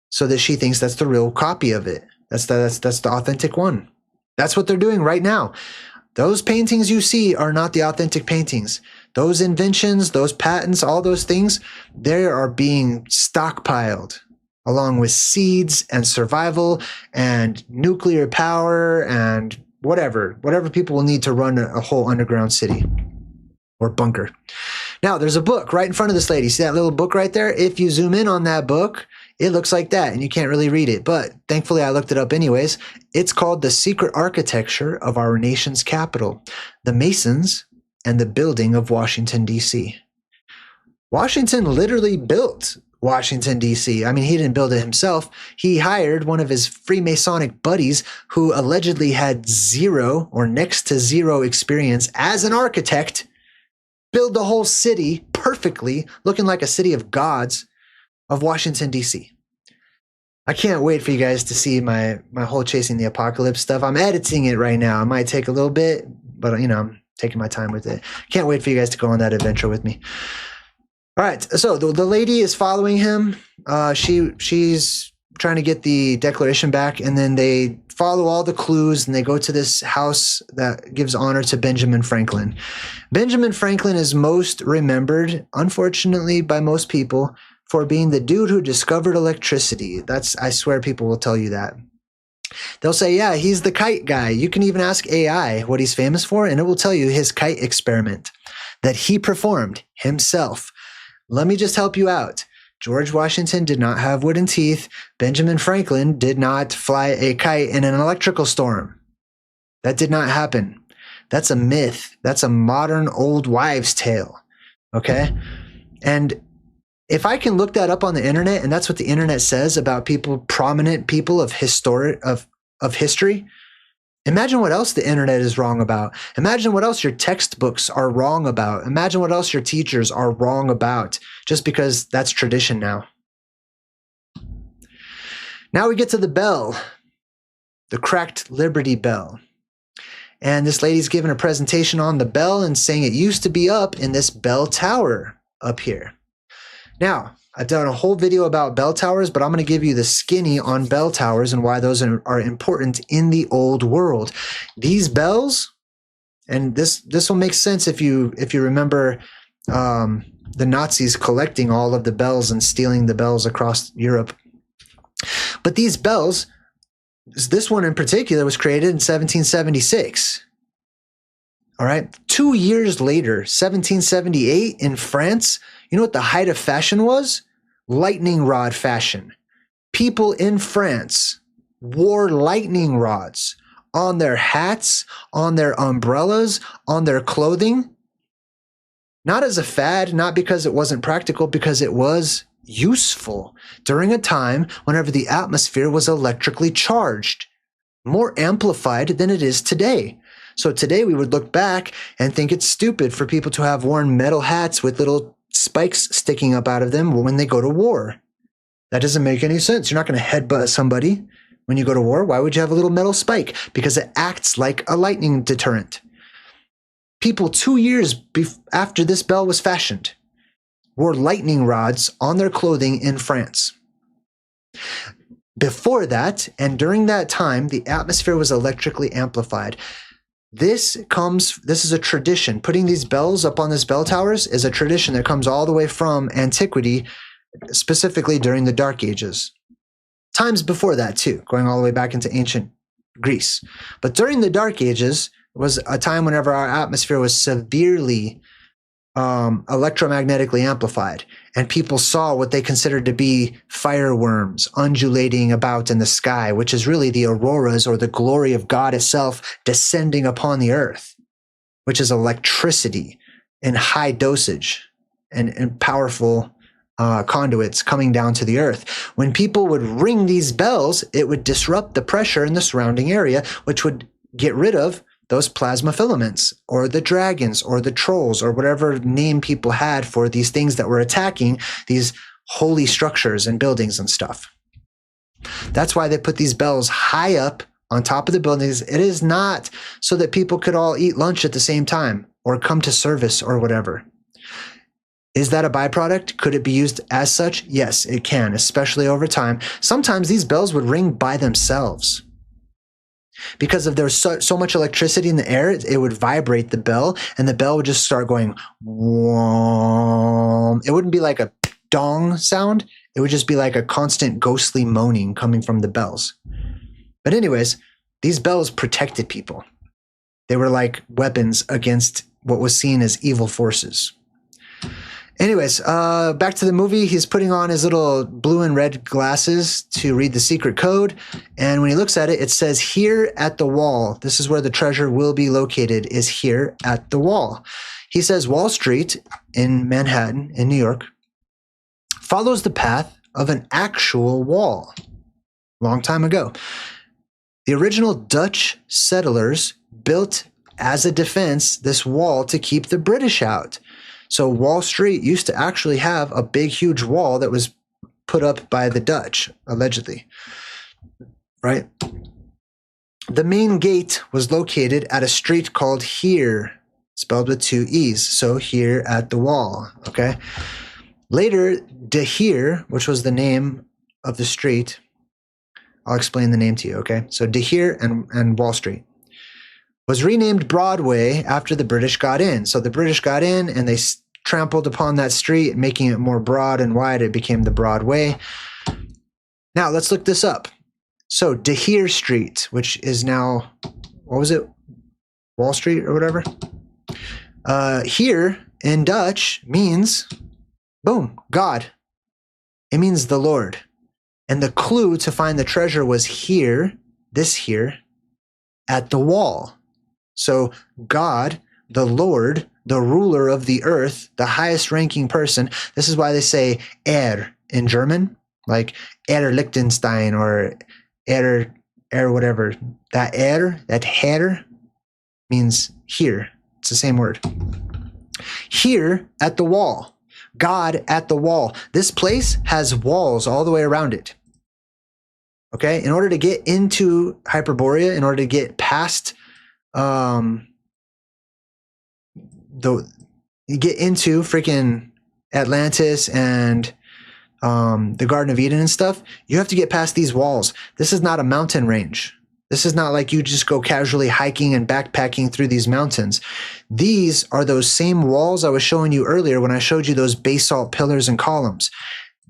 so that she thinks that's the real copy of it. That's the authentic one. That's what they're doing right now. Those paintings you see are not the authentic paintings. Those inventions, those patents, all those things, they are being stockpiled along with seeds and survival and nuclear power and whatever people will need to run a whole underground city or bunker. Now, there's a book right in front of this lady. See that little book right there? If you zoom in on that book, it looks like that, and you can't really read it. But thankfully, I looked it up anyways. It's called The Secret Architecture of Our Nation's Capital, the Masons and the Building of Washington, D.C. Washington literally built Washington, D.C. I mean, he didn't build it himself. He hired one of his Freemasonic buddies who allegedly had zero or next to zero experience as an architect, build the whole city perfectly, looking like a city of gods of Washington, D.C. I can't wait for you guys to see my whole Chasing the Apocalypse stuff. I'm editing it right now. It might take a little bit, but I'm taking my time with it. Can't wait for you guys to go on that adventure with me. All right, so the lady is following him. She's trying to get the declaration back, and then they follow all the clues, and they go to this house that gives honor to Benjamin Franklin. Benjamin Franklin is most remembered, unfortunately, by most people for being the dude who discovered electricity. I swear people will tell you that. They'll say, yeah, he's the kite guy. You can even ask AI what he's famous for, and it will tell you his kite experiment that he performed himself. Let me just help you out. George Washington did not have wooden teeth. Benjamin Franklin did not fly a kite in an electrical storm. That did not happen. That's a myth. That's a modern old wives' tale. Okay? And if I can look that up on the internet, and that's what the internet says about people, prominent people of history, imagine what else the internet is wrong about. Imagine what else your textbooks are wrong about. Imagine what else your teachers are wrong about, just because that's tradition now. Now we get to the bell, the cracked Liberty Bell. And this lady's giving a presentation on the bell and saying it used to be up in this bell tower up here. Now, I've done a whole video about bell towers, but I'm going to give you the skinny on bell towers and why those are important in the old world. These bells, and this will make sense if you remember the Nazis collecting all of the bells and stealing the bells across Europe. But these bells, this one in particular, was created in 1776. All right. 2 years later, 1778, in France, you know what the height of fashion was? Lightning rod fashion. People in France wore lightning rods on their hats, on their umbrellas, on their clothing. Not as a fad, not because it wasn't practical, because it was useful during a time whenever the atmosphere was electrically charged, more amplified than it is today. So today we would look back and think it's stupid for people to have worn metal hats with little spikes sticking up out of them when they go to war. That doesn't make any sense. You're not going to headbutt somebody when you go to war. Why would you have a little metal spike? Because it acts like a lightning deterrent. People 2 years after this bell was fashioned wore lightning rods on their clothing in France. Before that, and during that time, the atmosphere was electrically amplified. This is a tradition. Putting these bells up on these bell towers is a tradition that comes all the way from antiquity, specifically during the Dark Ages. Times before that too, going all the way back into ancient Greece. But during the Dark Ages was a time whenever our atmosphere was severely electromagnetically amplified, and people saw what they considered to be fireworms undulating about in the sky, which is really the auroras or the glory of God itself descending upon the earth, which is electricity in high dosage and powerful conduits coming down to the earth. When people would ring these bells, it would disrupt the pressure in the surrounding area, which would get rid of those plasma filaments or the dragons or the trolls or whatever name people had for these things that were attacking these holy structures and buildings and stuff. That's why they put these bells high up on top of the buildings. It is not so that people could all eat lunch at the same time or come to service or whatever. Is that a byproduct? Could it be used as such? Yes, it can, especially over time. Sometimes these bells would ring by themselves. Because if there's so much electricity in the air, it would vibrate the bell, and the bell would just start going, whoom. It wouldn't be like a dong sound. It would just be like a constant ghostly moaning coming from the bells. But anyways, these bells protected people. They were like weapons against what was seen as evil forces. Anyways, back to the movie. He's putting on his little blue and red glasses to read the secret code. And when he looks at it, it says here at the wall. This is where the treasure will be located, is here at the wall. He says Wall Street in Manhattan, in New York, follows the path of an actual wall. Long time ago. The original Dutch settlers built as a defense this wall to keep the British out. So Wall Street used to actually have a big, huge wall that was put up by the Dutch, allegedly, right? The main gate was located at a street called Here, spelled with 2 E's. So here at the wall, okay? Later, De Here, which was the name of the street, I'll explain the name to you, okay? So De Here and Wall Street was renamed Broadway after the British got in. So the British got in and they trampled upon that street, making it more broad and wide. It became the Broadway. Now let's look this up. So De Here Street, which is now, what was it? Wall Street or whatever. Here in Dutch means, boom, God. It means the Lord. And the clue to find the treasure was here, this here, at the wall. So God, the Lord, the ruler of the earth, the highest ranking person. This is why they say in German, like Liechtenstein or whatever. That Herr means here. It's the same word. Here at the wall. God at the wall. This place has walls all the way around it. Okay? In order to get into Hyperborea, in order to get past get into freaking Atlantis and the Garden of Eden and stuff, you have to get past these walls. This is not a mountain range. This is not like you just go casually hiking and backpacking through these mountains. These are those same walls I was showing you earlier when I showed you those basalt pillars and columns.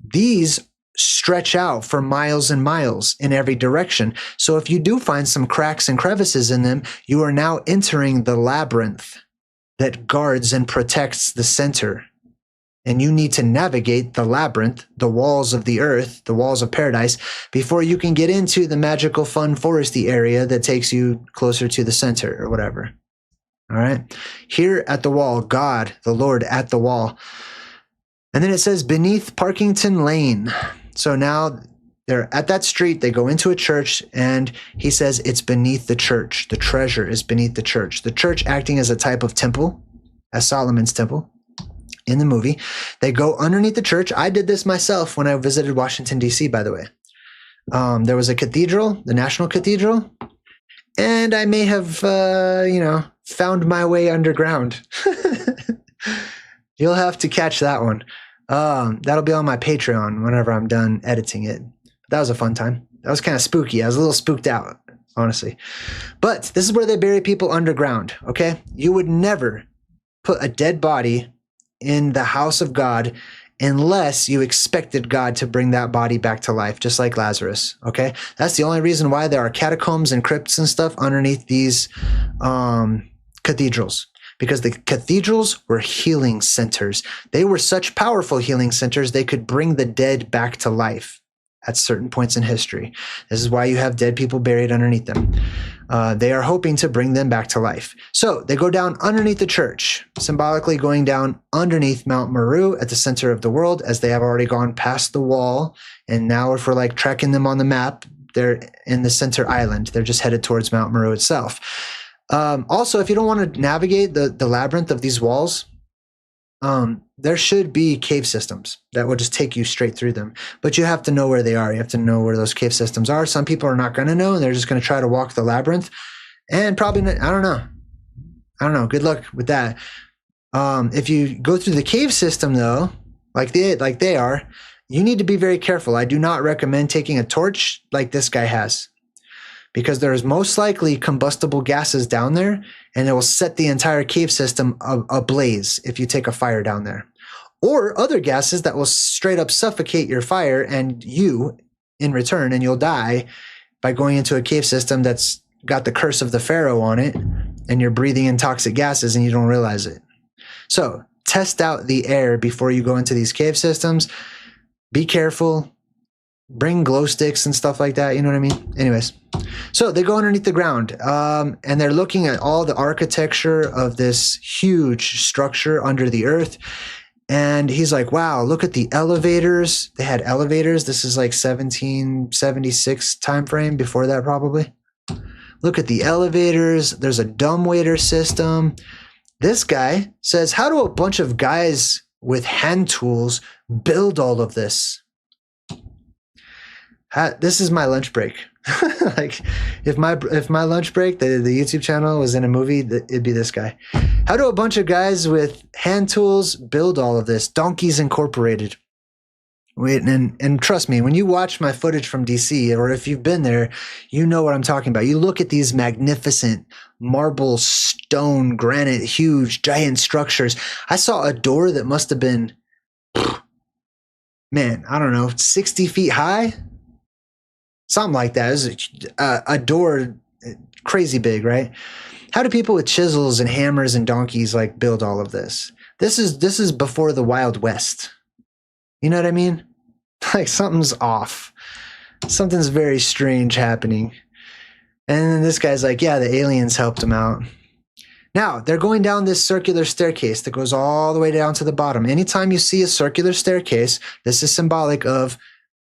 These stretch out for miles and miles in every direction. So if you do find some cracks and crevices in them, you are now entering the labyrinth that guards and protects the center. And you need to navigate the labyrinth, the walls of the earth, the walls of paradise, before you can get into the magical, fun, foresty area that takes you closer to the center or whatever. All right. Here at the wall, God, the Lord at the wall. And then it says beneath Parkington Lane. So now they're at that street, they go into a church, and he says it's beneath the church. The treasure is beneath the church. The church acting as a type of temple, as Solomon's temple in the movie. They go underneath the church. I did this myself when I visited Washington, D.C., by the way. There was a cathedral, the National Cathedral, and I may have, found my way underground. You'll have to catch that one. That'll be on my Patreon whenever I'm done editing it. That was a fun time. That was kind of spooky. I was a little spooked out, honestly. But this is where they bury people underground, okay? You would never put a dead body in the house of God unless you expected God to bring that body back to life, just like Lazarus, okay? That's the only reason why there are catacombs and crypts and stuff underneath these cathedrals. Because the cathedrals were healing centers. They were such powerful healing centers, they could bring the dead back to life at certain points in history. This is why you have dead people buried underneath them. They are hoping to bring them back to life. So they go down underneath the church, symbolically going down underneath Mount Maru at the center of the world, as they have already gone past the wall. And now if we're like tracking them on the map, they're in the center island. They're just headed towards Mount Maru itself. Also, if you don't want to navigate the labyrinth of these walls, there should be cave systems that will just take you straight through them. But you have to know where they are. You have to know where those cave systems are. Some people are not going to know, and they're just going to try to walk the labyrinth. And probably, I don't know. I don't know. Good luck with that. If you go through the cave system, though, like they are, you need to be very careful. I do not recommend taking a torch like this guy has, because there is most likely combustible gases down there, and it will set the entire cave system ablaze if you take a fire down there. Or other gases that will straight up suffocate your fire and you in return, and you'll die by going into a cave system that's got the curse of the pharaoh on it, and you're breathing in toxic gases and you don't realize it. So test out the air before you go into these cave systems. Be careful. Bring glow sticks and stuff like that. You know what I mean? Anyways, so they go underneath the ground, and they're looking at all the architecture of this huge structure under the earth. And he's like, wow, look at the elevators. They had elevators. This is like 1776 time frame, before that probably. Look at the elevators. There's a dumbwaiter system. This guy says, how do a bunch of guys with hand tools build all of this? This is my lunch break. Like, if my lunch break, the YouTube channel was in a movie, it'd be this guy. How do a bunch of guys with hand tools build all of this? Donkeys Incorporated. Wait, and trust me, when you watch my footage from DC, or if you've been there, you know what I'm talking about. You look at these magnificent marble, stone, granite, huge, giant structures. I saw a door that must have been, man, I don't know, 60 feet high? Something like that. It was a door, crazy big, right? How do people with chisels and hammers and donkeys like build all of this? This is before the Wild West. You know what I mean? Like, something's off. Something's very strange happening. And then this guy's like, yeah, the aliens helped him out. Now, they're going down this circular staircase that goes all the way down to the bottom. Anytime you see a circular staircase, this is symbolic of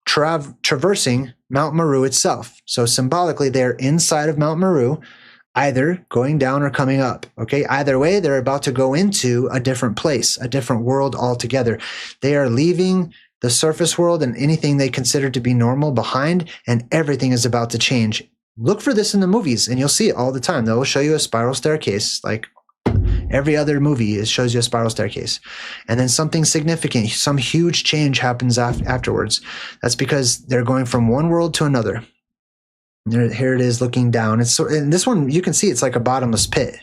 traversing Mount Maru itself. So symbolically, they're inside of Mount Maru, either going down or coming up. Okay, either way, they're about to go into a different place, a different world altogether. They are leaving the surface world and anything they consider to be normal behind, and everything is about to change. Look for this in the movies, and you'll see it all the time. They'll show you a spiral staircase, like every other movie. It shows you a spiral staircase, and then something significant, some huge change happens afterwards. That's because they're going from one world to another. Here it is looking down. And this one, you can see it's like a bottomless pit.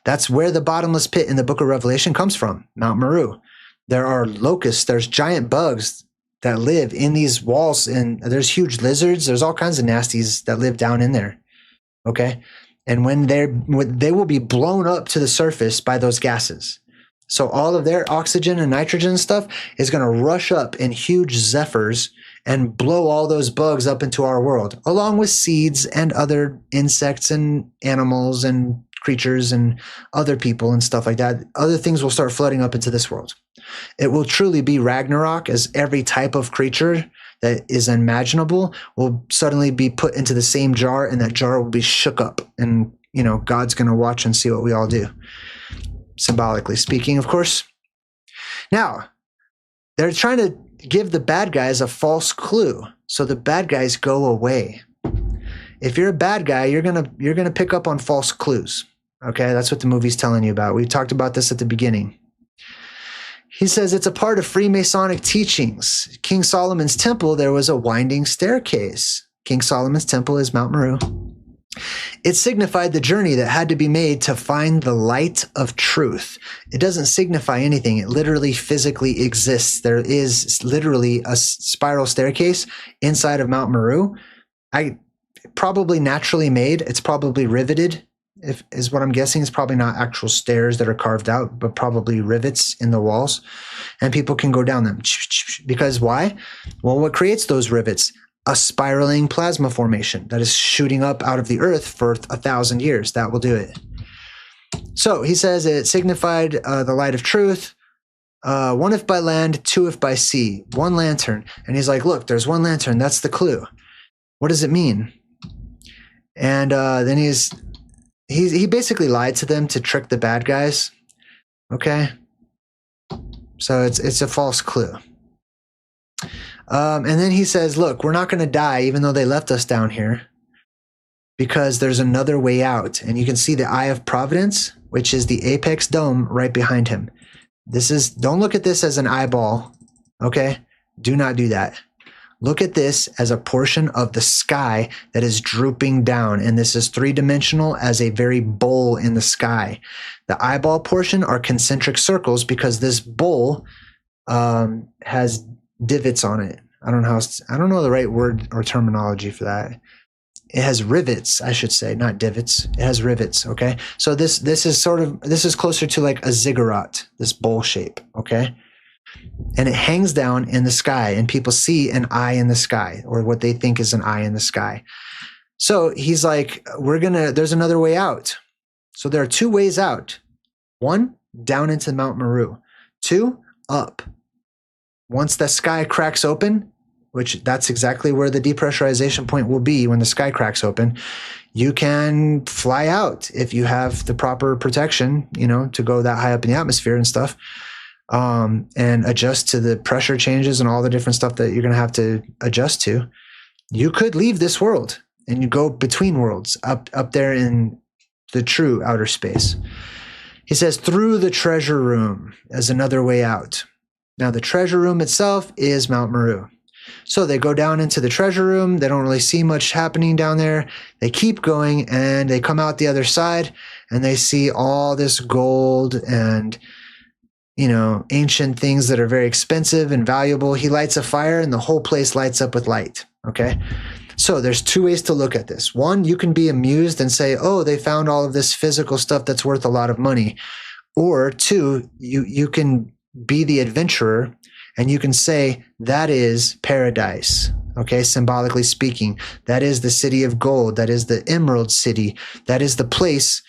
That's where the bottomless pit in the book of Revelation comes from, Mount Maru. There are locusts, there's giant bugs that live in these walls, and there's huge lizards, there's all kinds of nasties that live down in there. Okay? And when they will be blown up to the surface by those gases. So all of their oxygen and nitrogen stuff is going to rush up in huge zephyrs and blow all those bugs up into our world, along with seeds and other insects and animals and creatures and other people and stuff like that. Other things will start flooding up into this world. It will truly be Ragnarok, as every type of creature that is unimaginable will suddenly be put into the same jar, and that jar will be shook up, and God's going to watch and see what we all do. Symbolically speaking, of course. Now, they're trying to give the bad guys a false clue, so the bad guys go away. If you're a bad guy, you're gonna pick up on false clues. Okay, that's what the movie's telling you about. We talked about this at the beginning. He says it's a part of Freemasonic teachings. King Solomon's temple, there was a winding staircase. King Solomon's temple is Mount Maru. It signified the journey that had to be made to find the light of truth. It doesn't signify anything. It literally physically exists. There is literally a spiral staircase inside of Mount Maru. Probably naturally made. It's probably riveted, is what I'm guessing. It's probably not actual stairs that are carved out, but probably rivets in the walls. And people can go down them. Because why? Well, what creates those rivets? A spiraling plasma formation that is shooting up out of the earth for 1,000 years. That will do it. So he says it signified the light of truth. One if by land, two if by sea. One lantern. And he's like, look, there's one lantern. That's the clue. What does it mean? And then he basically lied to them to trick the bad guys. Okay. So it's a false clue. And then he says, look, we're not going to die even though they left us down here, because there's another way out. And you can see the Eye of Providence, which is the apex dome right behind him. Don't look at this as an eyeball, okay? Do not do that. Look at this as a portion of the sky that is drooping down. And this is three-dimensional as a very bowl in the sky. The eyeball portion are concentric circles because this bowl has divots on it. I don't know the right word or terminology for that. It has rivets, I should say, not divots. It has rivets, okay? So this is closer to like a ziggurat, this bowl shape, okay? And it hangs down in the sky, and people see an eye in the sky, or what they think is an eye in the sky. So he's like, there's another way out. So there are two ways out. One, down into Mount Maru. Two, up. Once the sky cracks open, which that's exactly where the depressurization point will be when the sky cracks open, you can fly out if you have the proper protection, to go that high up in the atmosphere and stuff, and adjust to the pressure changes and all the different stuff that you're going to have to adjust to. You could leave this world and you go between worlds up there in the true outer space. He says through the treasure room as another way out. Now the treasure room itself is Mount Maru. So they go down into the treasure room. They don't really see much happening down there. They keep going and they come out the other side and they see all this gold and, ancient things that are very expensive and valuable. He lights a fire and the whole place lights up with light. Okay. So there's two ways to look at this. One, you can be amused and say, oh, they found all of this physical stuff that's worth a lot of money. Or two, you can be the adventurer and you can say that is paradise, okay, symbolically speaking. That is the city of gold. That is the Emerald City. That is the place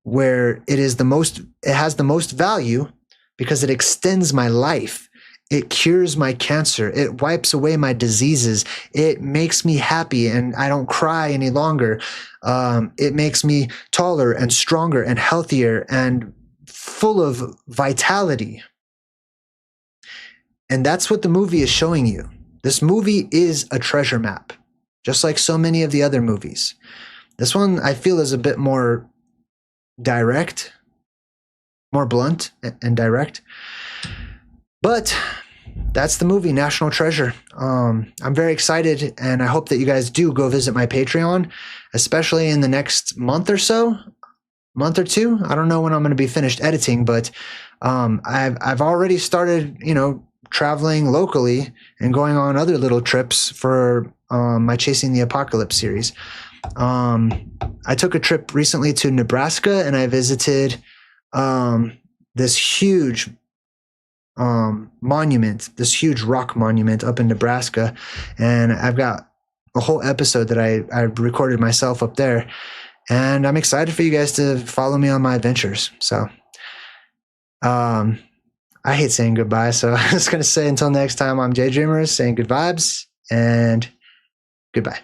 where it has the most value because it extends my life. It cures my cancer. It wipes away my diseases. It makes me happy and I don't cry any longer. It makes me taller and stronger and healthier and full of vitality. And that's what the movie is showing you. This movie is a treasure map, just like so many of the other movies. This one, I feel, is a bit more direct, more blunt and direct. But that's the movie, National Treasure. I'm very excited, and I hope that you guys do go visit my Patreon, especially in the next month or so, month or two. I don't know when I'm going to be finished editing, but I've already started, traveling locally and going on other little trips for my Chasing the Apocalypse series. I took a trip recently to Nebraska and I visited this huge monument, this huge rock monument up in Nebraska. And I've got a whole episode that I recorded myself up there. And I'm excited for you guys to follow me on my adventures. So, I hate saying goodbye, so I'm just going to say until next time, I'm JayDreamerZ saying good vibes and goodbye.